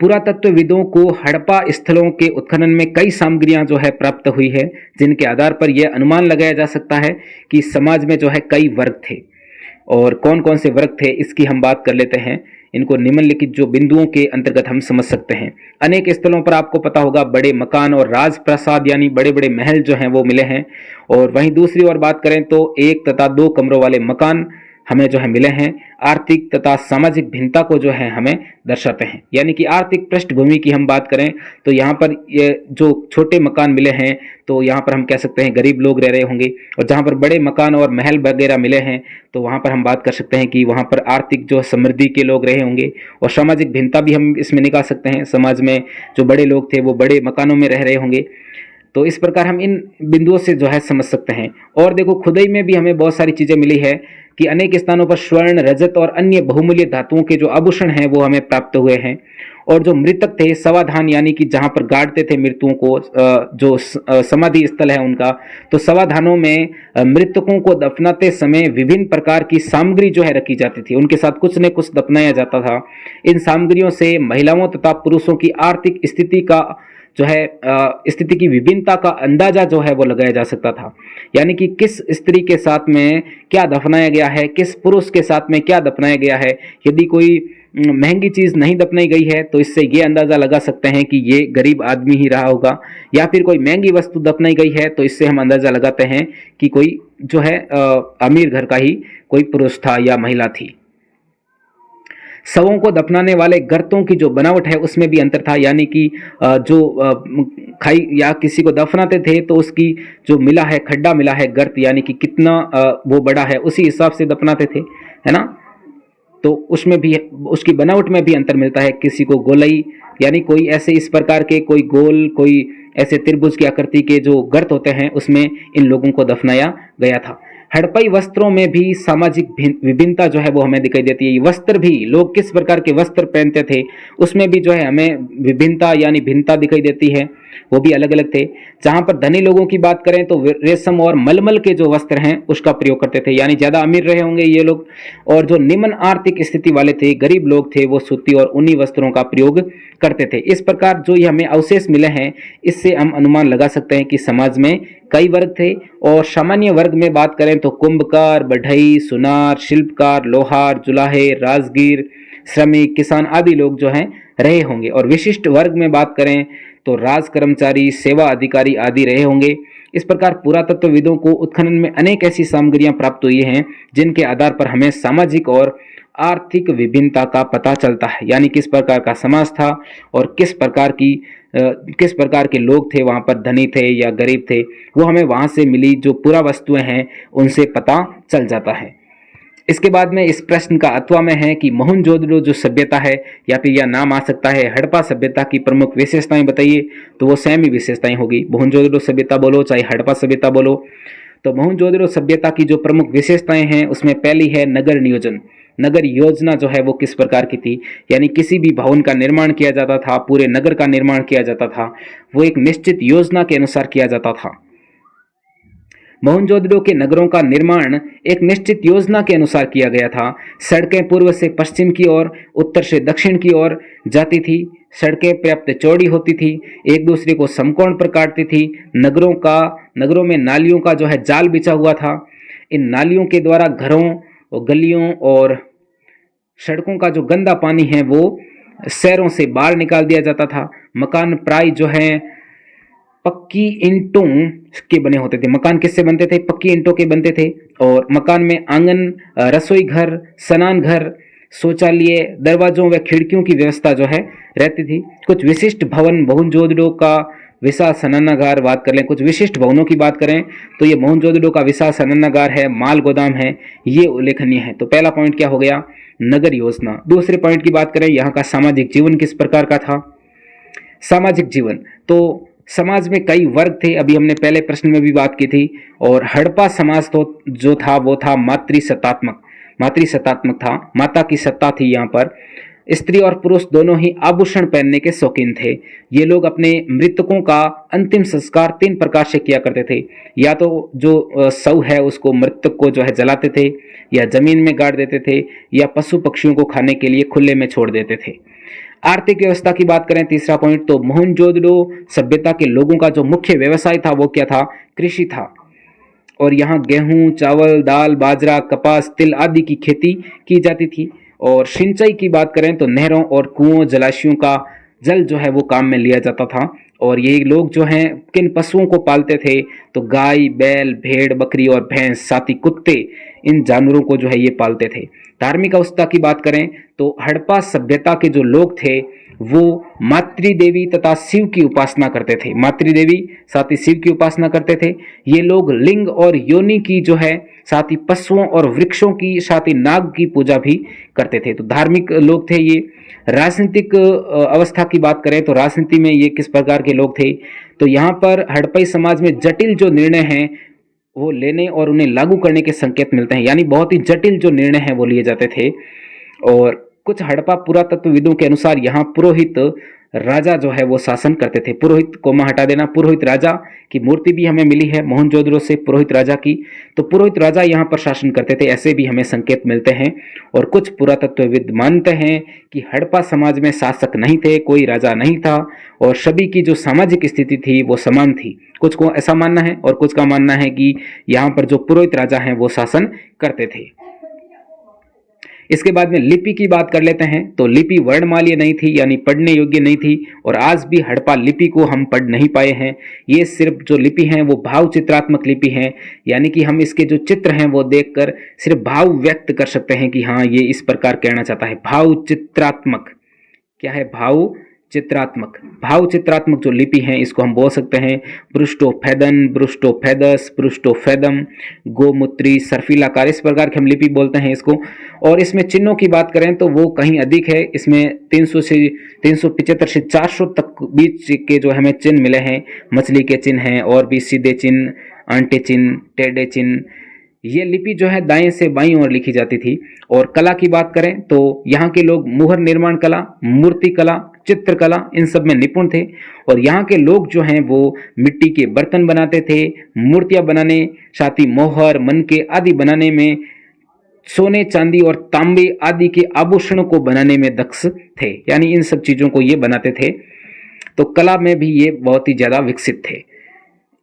पुरातत्वविदों को हड़प्पा स्थलों के उत्खनन में कई सामग्रियां जो है प्राप्त हुई है जिनके आधार पर यह अनुमान लगाया जा सकता है कि समाज में जो है कई वर्ग थे। और कौन कौन से वर्ग थे इसकी हम बात कर लेते हैं। इनको निम्नलिखित जो बिंदुओं के अंतर्गत हम समझ सकते हैं। अनेक स्थलों पर आपको पता होगा बड़े मकान और राजप्रासाद यानी बड़े बड़े महल जो हैं वो मिले हैं। और वहीं दूसरी ओर बात करें तो 1 तथा 2 कमरों वाले मकान हमें जो है मिले हैं। आर्थिक तथा सामाजिक भिन्नता को जो है हमें दर्शाते हैं। यानी कि आर्थिक पृष्ठभूमि की हम बात करें तो यहाँ पर ये जो छोटे मकान मिले हैं तो यहाँ पर हम कह सकते हैं गरीब लोग रह रहे होंगे, और जहाँ पर बड़े मकान और महल वगैरह मिले हैं तो वहाँ पर हम बात कर सकते हैं कि वहाँ पर आर्थिक जो समृद्धि के लोग रहे होंगे। और सामाजिक भिन्नता भी हम इसमें निकाल सकते हैं, समाज में जो बड़े लोग थे वो बड़े मकानों में रह रहे होंगे। तो इस प्रकार हम इन बिंदुओं से जो है समझ सकते हैं। और देखो खुदाई में भी हमें बहुत सारी चीज़ें मिली है कि अनेक स्थानों पर स्वर्ण, रजत और अन्य बहुमूल्य धातुओं के जो आभूषण हैं वो हमें प्राप्त हुए हैं। और जो मृतक थे सवाधान यानी कि जहाँ पर गाड़ते थे मृतकों को, जो समाधि स्थल है उनका, तो सवाधानों में मृतकों को दफनाते समय विभिन्न प्रकार की सामग्री जो है रखी जाती थी, उनके साथ कुछ न कुछ दफनाया जाता था। इन सामग्रियों से महिलाओं तथा पुरुषों की आर्थिक स्थिति का जो है स्थिति की विभिन्नता का अंदाजा जो है वो लगाया जा सकता था। यानी कि किस स्त्री के साथ में क्या दफनाया गया है, किस पुरुष के साथ में क्या दफनाया गया है। यदि कोई महंगी चीज़ नहीं दफनाई गई है तो इससे ये अंदाज़ा लगा सकते हैं कि ये गरीब आदमी ही रहा होगा, या फिर कोई महंगी वस्तु दफनाई गई है तो इससे हम अंदाज़ा लगाते हैं कि कोई जो है अमीर घर का ही कोई पुरुष था या महिला थी। शवों को दफनाने वाले गर्तों की जो बनावट है उसमें भी अंतर था। यानी कि जो खाई या किसी को दफनाते थे तो उसकी जो मिला है, खड्डा मिला है, गर्त यानी कि कितना वो बड़ा है उसी हिसाब से दफनाते थे, है ना। तो उसमें भी उसकी बनावट में भी अंतर मिलता है। किसी को गोलई यानी कोई ऐसे इस प्रकार के कोई गोल, कोई ऐसे त्रिभुज की आकृति के जो गर्त होते हैं उसमें इन लोगों को दफनाया गया था। हड़प्पाई वस्त्रों में भी सामाजिक विभिन्नता जो है वो हमें दिखाई देती है। वस्त्र भी, लोग किस प्रकार के वस्त्र पहनते थे उसमें भी जो है हमें विभिन्नता यानी भिन्नता दिखाई देती है, वो भी अलग अलग थे। जहाँ पर धनी लोगों की बात करें तो रेशम और मलमल के जो वस्त्र हैं उसका प्रयोग करते थे, यानी ज़्यादा अमीर रहे होंगे ये लोग। और जो निम्न आर्थिक स्थिति वाले थे, गरीब लोग थे, वो सूती और ऊनी वस्त्रों का प्रयोग करते थे। इस प्रकार जो ये हमें अवशेष मिले हैं इससे हम अनुमान लगा सकते हैं कि समाज में कई वर्ग थे। और सामान्य वर्ग में बात करें तो कुंभकार, बढ़ई, सुनार, शिल्पकार, लोहार, जुलाहे, राजगीर, श्रमिक, किसान आदि लोग जो हैं रहे होंगे। और विशिष्ट वर्ग में बात करें तो राज कर्मचारी, सेवा अधिकारी आदि रहे होंगे। इस प्रकार पुरातत्वविदों को उत्खनन में अनेक ऐसी सामग्रियां प्राप्त हुई हैं जिनके आधार पर हमें सामाजिक और आर्थिक विभिन्नता का पता चलता है। यानी किस प्रकार का समाज था और किस प्रकार के लोग थे, वहाँ पर धनी थे या गरीब थे, वो हमें वहाँ से मिली जो पुरा वस्तुएं हैं उनसे पता चल जाता है। इसके बाद में इस प्रश्न का अथवा में है कि मोहनजोदड़ो जो सभ्यता है, या फिर यह नाम आ सकता है हड़प्पा सभ्यता की प्रमुख विशेषताएं बताइए, तो वो सेम ही विशेषताएं होगी। मोहनजोदड़ो सभ्यता बोलो चाहे हड़प्पा सभ्यता बोलो, तो मोहनजोदड़ो सभ्यता की जो प्रमुख विशेषताएं हैं उसमें पहली है नगर नियोजन। नगर योजना जो है वो किस प्रकार की थी, यानी किसी भी भवन का निर्माण किया जाता था, पूरे नगर का निर्माण किया जाता था, वो एक निश्चित योजना के अनुसार किया जाता था। मोहनजोदड़ो के नगरों का निर्माण एक निश्चित योजना के अनुसार किया गया था। सड़कें पूर्व से पश्चिम की ओर, उत्तर से दक्षिण की ओर जाती थी। सड़कें पर्याप्त चौड़ी होती थी, एक दूसरे को समकोण पर काटती थी। नगरों में नालियों का जो है जाल बिछा हुआ था। इन नालियों के द्वारा घरों और गलियों और सड़कों का जो गंदा पानी है वो शहरों से बाहर निकाल दिया जाता था। मकान प्राय जो है पक्की ईंटों के बने होते थे। मकान किससे बनते थे? पक्की ईंटों के बनते थे। और मकान में आंगन, रसोई घर, स्नान घर, शौचालय, दरवाजों व खिड़कियों की व्यवस्था जो है रहती थी। कुछ विशिष्ट भवन मोहनजोदड़ो का विशाल स्नानागार बात कर लें, कुछ विशिष्ट भवनों की बात करें तो ये मोहनजोदड़ो का विशाल स्नानागार है, माल गोदाम है, ये उल्लेखनीय है। तो पहला पॉइंट क्या हो गया? नगर योजना। दूसरे पॉइंट की बात करें, यहाँ का सामाजिक जीवन किस प्रकार का था? सामाजिक जीवन, तो समाज में कई वर्ग थे, अभी हमने पहले प्रश्न में भी बात की थी। और हड़प्पा समाज तो जो था वो था मातृसत्तात्मक था। माता की सत्ता थी यहाँ पर। स्त्री और पुरुष दोनों ही आभूषण पहनने के शौकीन थे। ये लोग अपने मृतकों का अंतिम संस्कार 3 प्रकार से किया करते थे। या तो जो शव है उसको, मृतक को जो है जलाते थे, या जमीन में गाड़ देते थे, या पशु पक्षियों को खाने के लिए खुले में छोड़ देते थे। आर्थिक व्यवस्था की बात करें, तीसरा पॉइंट, तो मोहनजोदड़ो सभ्यता के लोगों का जो मुख्य व्यवसाय था वो क्या था? कृषि था। और यहाँ गेहूं, चावल, दाल, बाजरा, कपास, तिल आदि की खेती की जाती थी। और सिंचाई की बात करें तो नहरों और कुओं, जलाशयों का जल जो है वो काम में लिया जाता था। और ये लोग जो हैं किन पशुओं को पालते थे? तो गाय, बैल, भेड़, बकरी और भैंस, साथ ही कुत्ते, इन जानवरों को जो है ये पालते थे। धार्मिक अवस्था की बात करें तो हड़प्पा सभ्यता के जो लोग थे वो मातृदेवी तथा शिव की उपासना करते थे। मातृदेवी साथ ही शिव की उपासना करते थे। ये लोग लिंग और योनि की जो है, साथ ही पशुओं और वृक्षों की, साथ ही नाग की पूजा भी करते थे। तो धार्मिक लोग थे ये। राजनीतिक अवस्था की बात करें तो राजनीति में ये किस प्रकार के लोग थे? तो यहाँ पर हड़प्पई समाज में जटिल जो निर्णय हैं वो लेने और उन्हें लागू करने के संकेत मिलते हैं, यानी बहुत ही जटिल जो निर्णय हैं वो लिए जाते थे। और कुछ हड़प्पा पुरातत्वविदों के अनुसार यहाँ पुरोहित राजा जो है वो शासन करते थे। पुरोहित कोमा हटा देना, पुरोहित राजा की मूर्ति भी हमें मिली है मोहनजोदड़ो से, पुरोहित राजा की। तो पुरोहित राजा यहाँ पर शासन करते थे, ऐसे भी हमें संकेत मिलते हैं। और कुछ पुरातत्वविद मानते हैं कि हड़प्पा समाज में शासक नहीं थे, कोई राजा नहीं था, और सभी की जो सामाजिक स्थिति थी वो समान थी। कुछ को ऐसा मानना है और कुछ का मानना है कि यहाँ पर जो पुरोहित राजा हैं वो शासन करते थे। इसके बाद में लिपि की बात कर लेते हैं। तो लिपि वर्णमालीय नहीं थी, यानी पढ़ने योग्य नहीं थी, और आज भी हड़प्पा लिपि को हम पढ़ नहीं पाए हैं। ये सिर्फ जो लिपि हैं वो भाव चित्रात्मक लिपि हैं, यानी कि हम इसके जो चित्र हैं वो देखकर सिर्फ भाव व्यक्त कर सकते हैं कि हाँ ये इस प्रकार कहना चाहता है। भाव चित्रात्मक क्या है? भाव चित्रात्मक जो लिपि है इसको हम बोल सकते हैं ब्रुष्टोफेदन, ब्रुष्टोफेदस, ब्रुष्टोफेदम, गोमूत्री, सर्फिलाकार, इस प्रकार की हम लिपि बोलते हैं इसको। और इसमें चिन्हों की बात करें तो वो कहीं अधिक है। इसमें 375 से 400 तक बीच के जो हमें चिन्ह मिले हैं। मछली के चिन्ह हैं, और भी सीधे चिन्ह, आंटे चिन्ह, टेढ़े चिन्ह। ये लिपि जो है दाएं से बाईं ओर लिखी जाती थी। और कला की बात करें तो यहाँ के लोग मुहर निर्माण कला, मूर्ति कला, चित्रकला, इन सब में निपुण थे। और यहाँ के लोग जो हैं वो मिट्टी के बर्तन बनाते थे, मूर्तियां बनाने, साथ ही मोहर, मनके आदि बनाने में, सोने, चांदी और तांबे आदि के आभूषणों को बनाने में दक्ष थे, यानी इन सब चीजों को ये बनाते थे। तो कला में भी ये बहुत ही ज्यादा विकसित थे।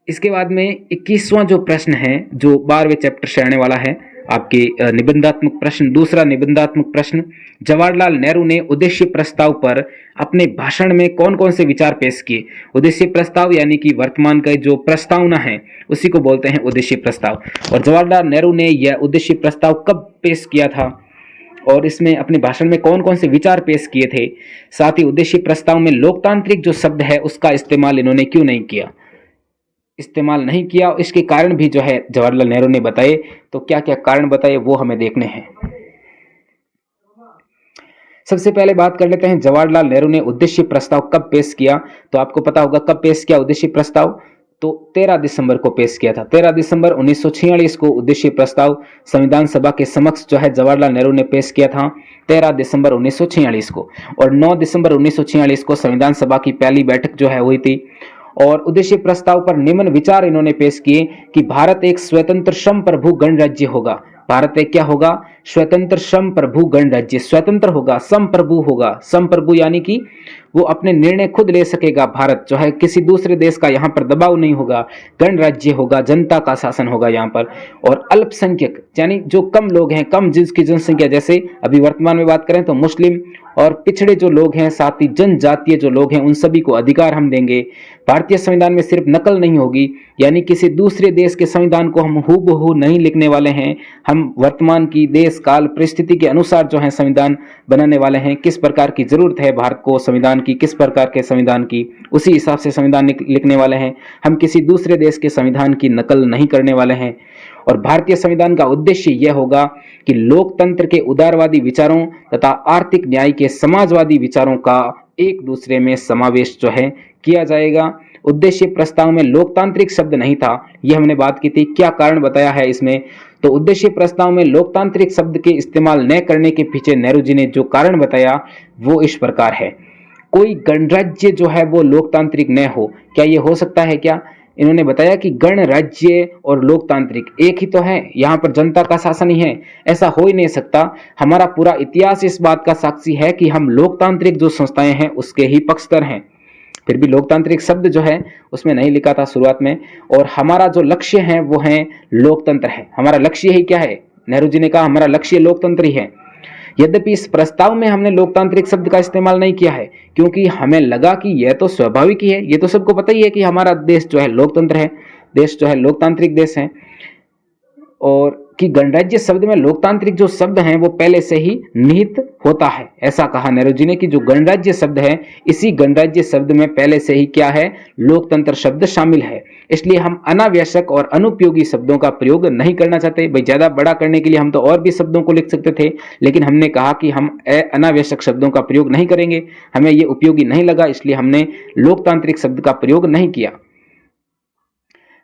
इसके बाद में 21वां जो प्रश्न है जो 12वें चैप्टर से आने वाला है, आपके निबंधात्मक प्रश्न। दूसरा निबंधात्मक प्रश्न, जवाहरलाल नेहरू ने उद्देश्य प्रस्ताव पर अपने भाषण में कौन कौन से विचार पेश किए? उद्देश्य प्रस्ताव यानी कि वर्तमान का जो प्रस्तावना है उसी को बोलते हैं उद्देश्य प्रस्ताव। और जवाहरलाल नेहरू ने यह उद्देश्य प्रस्ताव कब पेश किया था, और इसमें अपने भाषण में कौन कौन से विचार पेश किए थे? साथ ही उद्देश्य प्रस्ताव में लोकतांत्रिक जो शब्द है उसका इस्तेमाल इन्होंने क्यों नहीं किया? इस्तेमाल नहीं किया। इसके कारण भी जो है जवाहरलाल नेहरू ने बताए। तो क्या क्या कारण बताए वो हमें देखने हैं। सबसे पहले बात कर लेते हैं जवाहरलाल नेहरू ने उद्देश्य प्रस्ताव कब पेश किया। तो आपको पता होगा कब पेश किया उद्देश्य प्रस्ताव। तो 13 दिसंबर को पेश किया था। 13 दिसंबर 1946 को उद्देश्य प्रस्ताव संविधान सभा के समक्ष जो है जवाहरलाल नेहरू ने पेश किया था 13 दिसंबर 1946 को। और 9 दिसंबर 1946 को संविधान सभा की पहली बैठक जो है हुई थी। और उद्देश्य प्रस्ताव पर निम्न विचार इन्होंने पेश किए कि भारत एक स्वतंत्र संप्रभु गणराज्य होगा। भारत एक क्या होगा? स्वतंत्र संप्रभु गणराज्य। स्वतंत्र होगा, संप्रभु होगा। संप्रभु यानी कि वो अपने निर्णय खुद ले सकेगा। भारत जो है किसी दूसरे देश का यहाँ पर दबाव नहीं होगा। गणराज्य होगा, जनता का शासन होगा यहाँ पर। और अल्पसंख्यक यानी जो कम लोग हैं, कम जिसकी जनसंख्या, जैसे अभी वर्तमान में बात करें तो मुस्लिम और पिछड़े जो लोग हैं, साथ ही जनजातीय जो लोग हैं, उन सभी को अधिकार हम देंगे। भारतीय संविधान में सिर्फ नकल नहीं होगी, यानी किसी दूसरे देश के संविधान को हम हूबहू नहीं लिखने वाले हैं। हम वर्तमान की देश काल परिस्थिति के अनुसार जो है संविधान बनाने वाले हैं। किस प्रकार की जरूरत है भारत को संविधान की, किस प्रकार के संविधान की, उसी हिसाब से संविधान लिखने वाले हैं। हम किसी दूसरे देश के संविधान की नकल नहीं करने वाले हैं। और भारतीय संविधान का उद्देश्य यह होगा कि लोकतंत्र के उदारवादी विचारों तथा आर्थिक न्याय के समाजवादी विचारों का एक दूसरे में समावेश जो है किया जाएगा। उद्देश्य प्रस्ताव में लोकतांत्रिक शब्द नहीं था, यह हमने बात की थी। क्या कारण बताया है इसमें? तो उद्देश्य प्रस्ताव में लोकतांत्रिक शब्द के इस्तेमाल न करने के पीछे नेहरू जी ने जो कारण बताया वो इस प्रकार है। कोई गणराज्य जो है वो लोकतांत्रिक न हो, क्या ये हो सकता है क्या? इन्होंने बताया कि गणराज्य और लोकतांत्रिक एक ही तो है, यहाँ पर जनता का शासन ही है। ऐसा हो ही नहीं सकता। हमारा पूरा इतिहास इस बात का साक्षी है कि हम लोकतांत्रिक जो संस्थाएं हैं उसके ही पक्षधर हैं। फिर भी लोकतांत्रिक शब्द जो है उसमें नहीं लिखा था शुरुआत में। और हमारा जो लक्ष्य है वो है लोकतंत्र है। हमारा लक्ष्य ही क्या है? नेहरू जी ने कहा हमारा लक्ष्य लोकतंत्र ही है। यद्यपि इस प्रस्ताव में हमने लोकतांत्रिक शब्द का इस्तेमाल नहीं किया है, क्योंकि हमें लगा कि यह तो स्वाभाविक ही है। ये तो सबको पता ही है कि हमारा देश जो है लोकतंत्र है, देश जो है लोकतांत्रिक देश है। और कि गणराज्य शब्द में लोकतांत्रिक जो शब्द हैं वो पहले से ही निहित होता है। ऐसा कहा नेहरू जी ने कि जो गणराज्य शब्द है, इसी गणराज्य शब्द में पहले से ही क्या है? लोकतंत्र शब्द शामिल है। इसलिए हम अनावश्यक और अनुपयोगी शब्दों का प्रयोग नहीं करना चाहते। भाई ज्यादा बड़ा करने के लिए हम तो और भी शब्दों को लिख सकते थे, लेकिन हमने कहा कि हम अनावश्यक शब्दों का प्रयोग नहीं करेंगे। हमें ये उपयोगी नहीं लगा, इसलिए हमने लोकतांत्रिक शब्द का प्रयोग नहीं किया।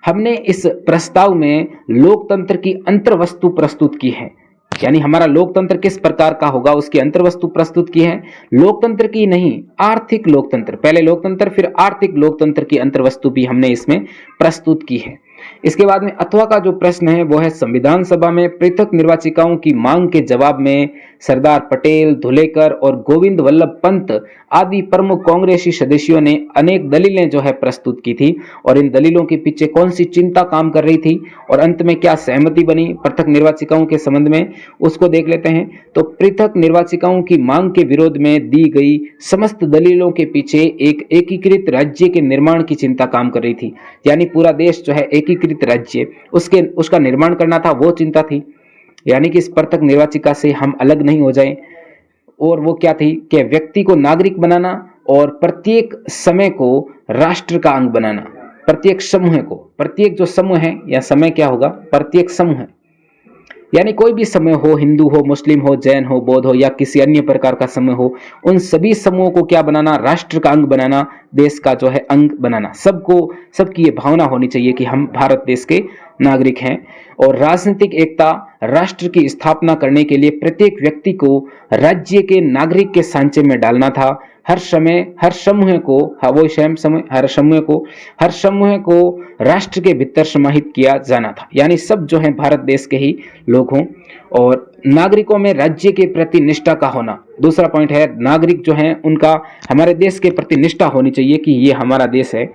हमने इस प्रस्ताव में लोकतंत्र की अंतर्वस्तु प्रस्तुत की है, यानी हमारा लोकतंत्र किस प्रकार का होगा उसकी अंतर्वस्तु प्रस्तुत की है। लोकतंत्र की नहीं, आर्थिक लोकतंत्र। पहले लोकतंत्र फिर आर्थिक लोकतंत्र की अंतर्वस्तु भी हमने इसमें प्रस्तुत की है। इसके बाद में अथवा का जो प्रश्न है वो है संविधान सभा में पृथक निर्वाचिकाओं की मांग के जवाब में सरदार पटेल, धुलेकर और गोविंद वल्लभ पंत आदि प्रमुख कांग्रेसी सदस्यों ने अनेक दलीलें जो है प्रस्तुत की थी। और इन दलीलों के पीछे कौन सी चिंता काम कर रही थी और अंत में क्या सहमति बनी पृथक निर्वाचिकाओं के संबंध में, उसको देख लेते हैं। तो पृथक निर्वाचिकाओं की मांग के विरोध में दी गई समस्त दलीलों के पीछे एक एकीकृत राज्य के निर्माण की चिंता काम कर रही थी। यानी पूरा देश जो है एकीकृत राज्य उसका निर्माण करना था, वो चिंता थी। यानी कि इस पृथक निर्वाचिका से हम अलग नहीं हो जाएं। और वो क्या थी कि व्यक्ति को नागरिक बनाना और प्रत्येक समय को राष्ट्र का अंग बनाना। प्रत्येक समूह को, प्रत्येक जो समूह है या समय क्या होगा? प्रत्येक समूह है, यानी कोई भी समूह हो, हिंदू हो, मुस्लिम हो, जैन हो, बौद्ध हो या किसी अन्य प्रकार का समूह हो, उन सभी समूहों को क्या बनाना? राष्ट्र का अंग बनाना, देश का जो है अंग बनाना। सबकी ये भावना होनी चाहिए कि हम भारत देश के नागरिक हैं। और राजनीतिक एकता, राष्ट्र की स्थापना करने के लिए प्रत्येक व्यक्ति को राज्य के नागरिक के सांचे में डालना था। हर समूह को राष्ट्र के भीतर समाहित किया जाना था। यानी सब जो है भारत देश के ही लोग हों। और नागरिकों में राज्य के प्रति निष्ठा का होना, दूसरा पॉइंट है। नागरिक जो हैं उनका हमारे देश के प्रति निष्ठा होनी चाहिए कि ये हमारा देश है।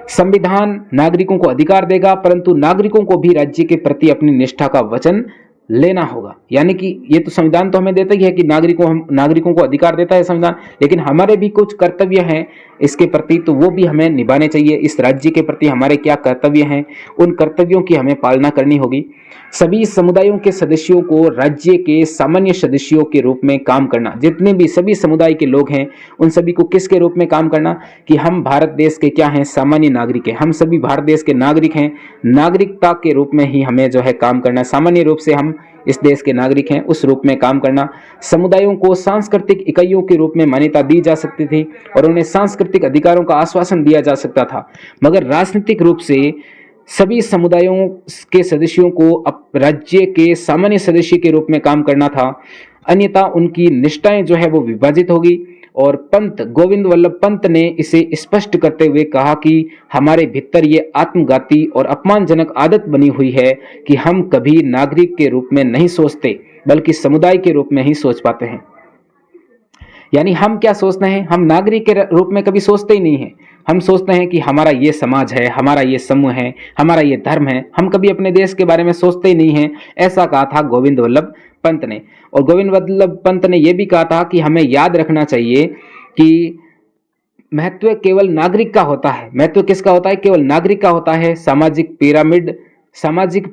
संविधान नागरिकों को अधिकार देगा, परंतु नागरिकों को भी राज्य के प्रति अपनी निष्ठा का वचन लेना होगा। यानी कि ये तो संविधान तो हमें देता ही है कि नागरिकों को अधिकार देता है संविधान, लेकिन हमारे भी कुछ कर्तव्य हैं इसके प्रति, तो वो भी हमें निभाने चाहिए। इस राज्य के प्रति हमारे क्या कर्तव्य हैं, उन कर्तव्यों की हमें पालना करनी होगी। सभी समुदायों के सदस्यों को राज्य के सामान्य सदस्यों के रूप में काम करना। जितने भी सभी समुदाय के लोग हैं उन सभी को किसके रूप में काम करना, कि हम भारत देश के क्या हैं, सामान्य नागरिक हैं। हम सभी भारत देश के नागरिक हैं, नागरिकता के रूप में ही हमें जो है काम करना। सामान्य रूप से हम इस देश के नागरिक हैं, उस रूप में काम करना। समुदायों को सांस्कृतिक इकाइयों के रूप में मान्यता दी जा सकती थी और उन्हें सांस्कृतिक अधिकारों का आश्वासन दिया जा सकता था, मगर राजनीतिक रूप से सभी समुदायों के सदस्यों को राज्य के सामान्य सदस्य के रूप में काम करना था, अन्यथा उनकी निष्ठाएं जो है वो विभाजित होगी। और पंत गोविंद वल्लभ पंत ने इसे स्पष्ट करते हुए कहा कि हमारे भीतर ये आत्मघाती और अपमानजनक आदत बनी हुई है कि हम कभी नागरिक के रूप में नहीं सोचते बल्कि समुदाय के रूप में ही सोच पाते हैं। यानी हम क्या सोचते हैं, हम नागरिक के रूप में कभी सोचते ही नहीं है। हम सोचते हैं कि हमारा ये समाज है, हमारा ये समूह है, हमारा ये धर्म है, हम कभी अपने देश के बारे में सोचते ही नहीं है। ऐसा कहा था गोविंद वल्लभ पंत ने। और गोविंद वल्लभ पंत ने यह भी कहा था कि हमें याद रखना चाहिए कि महत्व केवल नागरिक का होता है। महत्व किसका होता है, केवल नागरिक का होता है। सामाजिक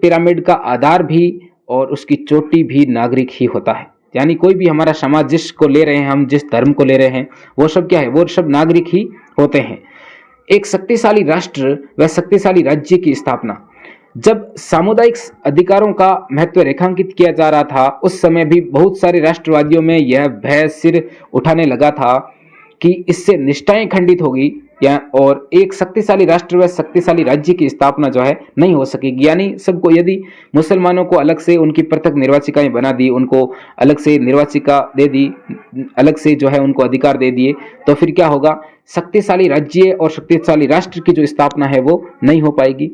पिरामिड का आधार भी और उसकी चोटी भी नागरिक ही होता है। यानी कोई भी हमारा समाज जिसको ले रहे हैं, हम जिस धर्म को ले रहे हैं, वो सब क्या है, वो सब नागरिक ही होते हैं। एक शक्तिशाली राष्ट्र व शक्तिशाली राज्य की स्थापना। जब सामुदायिक अधिकारों का महत्व रेखांकित किया जा रहा था, उस समय भी बहुत सारे राष्ट्रवादियों में यह भय सिर उठाने लगा था कि इससे निष्ठाएं खंडित होगी या और एक शक्तिशाली राष्ट्र व शक्तिशाली राज्य की स्थापना जो है नहीं हो सकेगी। यानी सबको, यदि मुसलमानों को अलग से उनकी पृथक निर्वाचिकाएं बना दी, उनको अलग से निर्वाचिका दे दी, अलग से जो है उनको अधिकार दे दिए, तो फिर क्या होगा, शक्तिशाली राज्य और शक्तिशाली राष्ट्र की जो स्थापना है वो नहीं हो पाएगी।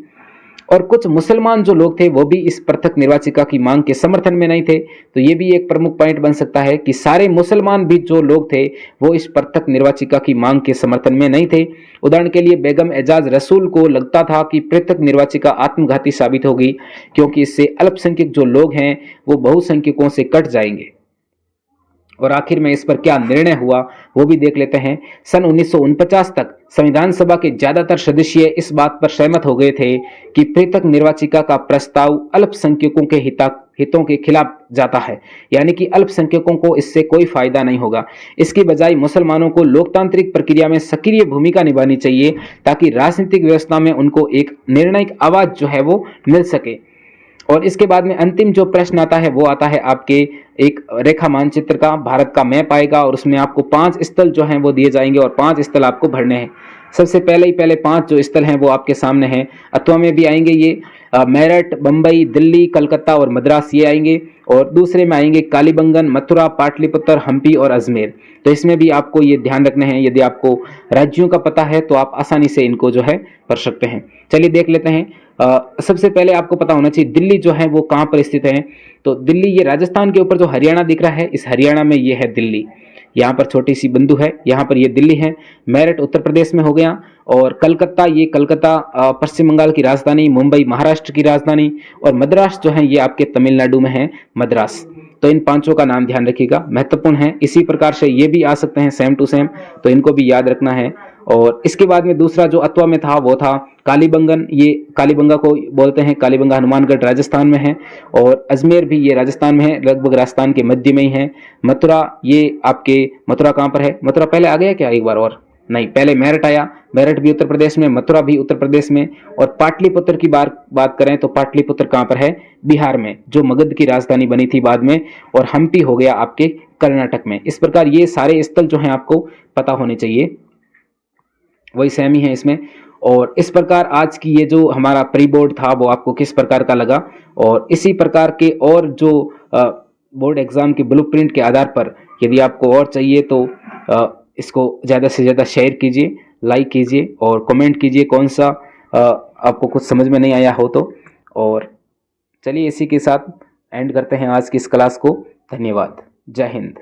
और कुछ मुसलमान जो लोग थे वो भी इस पृथक निर्वाचिका की मांग के समर्थन में नहीं थे। तो ये भी एक प्रमुख पॉइंट बन सकता है कि सारे मुसलमान भी जो लोग थे वो इस पृथक निर्वाचिका की मांग के समर्थन में नहीं थे। उदाहरण के लिए बेगम एजाज रसूल को लगता था कि पृथक निर्वाचिका आत्मघाती साबित होगी, क्योंकि इससे अल्पसंख्यक जो लोग हैं वो बहुसंख्यकों से कट जाएंगे। और आखिर में इस पर क्या निर्णय हुआ वो भी देख लेते हैं। सन 1949 तक संविधान सभा के ज्यादातर सदस्य इस बात पर सहमत हो गए थे कि पृथक निर्वाचिका का प्रस्ताव अल्पसंख्यकों के हितों के खिलाफ जाता है। यानी कि अल्पसंख्यकों को इससे कोई फायदा नहीं होगा। इसकी बजाय मुसलमानों को लोकतांत्रिक प्रक्रिया में सक्रिय भूमिका निभानी चाहिए ताकि राजनीतिक व्यवस्था में उनको एक निर्णायक आवाज जो है वो मिल सके। और इसके बाद में अंतिम जो प्रश्न आता है वो आता है आपके एक रेखा मानचित्र का, भारत का मैप आएगा और उसमें आपको 5 स्थल जो हैं वो दिए जाएंगे और 5 स्थल आपको भरने हैं। सबसे पहले 5 जो स्थल हैं वो आपके सामने हैं, अथवा में भी आएंगे ये मेरठ, बम्बई, दिल्ली, कलकत्ता और मद्रास, ये आएंगे। और दूसरे में आएंगे कालीबंगन, मथुरा, पाटलिपुत्र, हम्पी और अजमेर। तो इसमें भी आपको ये ध्यान रखने हैं। यदि आपको राज्यों का पता है तो आप आसानी से इनको जो है पढ़ सकते हैं। चलिए देख लेते हैं। सबसे पहले आपको पता होना चाहिए दिल्ली जो है वो कहाँ पर स्थित है। तो दिल्ली, ये राजस्थान के ऊपर जो हरियाणा दिख रहा है, इस हरियाणा में ये है दिल्ली। यहाँ पर छोटी सी बिंदु है, यहाँ पर ये दिल्ली है। मेरठ उत्तर प्रदेश में हो गया। और कलकत्ता, ये कलकत्ता पश्चिम बंगाल की राजधानी, मुंबई महाराष्ट्र की राजधानी, और मद्रास जो है ये आपके तमिलनाडु में है, मद्रास। तो इन 5 का नाम ध्यान रखिएगा, महत्वपूर्ण है। इसी प्रकार से ये भी आ सकते हैं सेम टू सेम, तो इनको भी याद रखना है। और इसके बाद में दूसरा जो अथवा में था वो था कालीबंगन। ये कालीबंगा को बोलते हैं, कालीबंगा हनुमानगढ़ राजस्थान में है। और अजमेर भी ये राजस्थान में है, लगभग राजस्थान के मध्य में ही है। मथुरा, ये आपके मथुरा कहाँ पर है, मथुरा पहले आ गया क्या एक बार, और नहीं, पहले मेरठ आया। मेरठ भी उत्तर प्रदेश में, मथुरा भी उत्तर प्रदेश में। और पाटलिपुत्र की बात करें तो पाटलिपुत्र कहाँ पर है, बिहार में, जो मगध की राजधानी बनी थी बाद में। और हम्पी हो गया आपके कर्नाटक में। इस प्रकार ये सारे स्थल जो हैं आपको पता होने चाहिए, वही सेम ही है इसमें। और इस प्रकार आज की ये जो हमारा प्री बोर्ड था वो आपको किस प्रकार का लगा, और इसी प्रकार के और जो बोर्ड एग्जाम के ब्लूप्रिंट के आधार पर यदि आपको और चाहिए तो इसको ज़्यादा से ज़्यादा शेयर कीजिए, लाइक कीजिए और कमेंट कीजिए कौन सा आपको कुछ समझ में नहीं आया हो तो। और चलिए इसी के साथ एंड करते हैं आज की इस क्लास को। धन्यवाद। जय हिंद।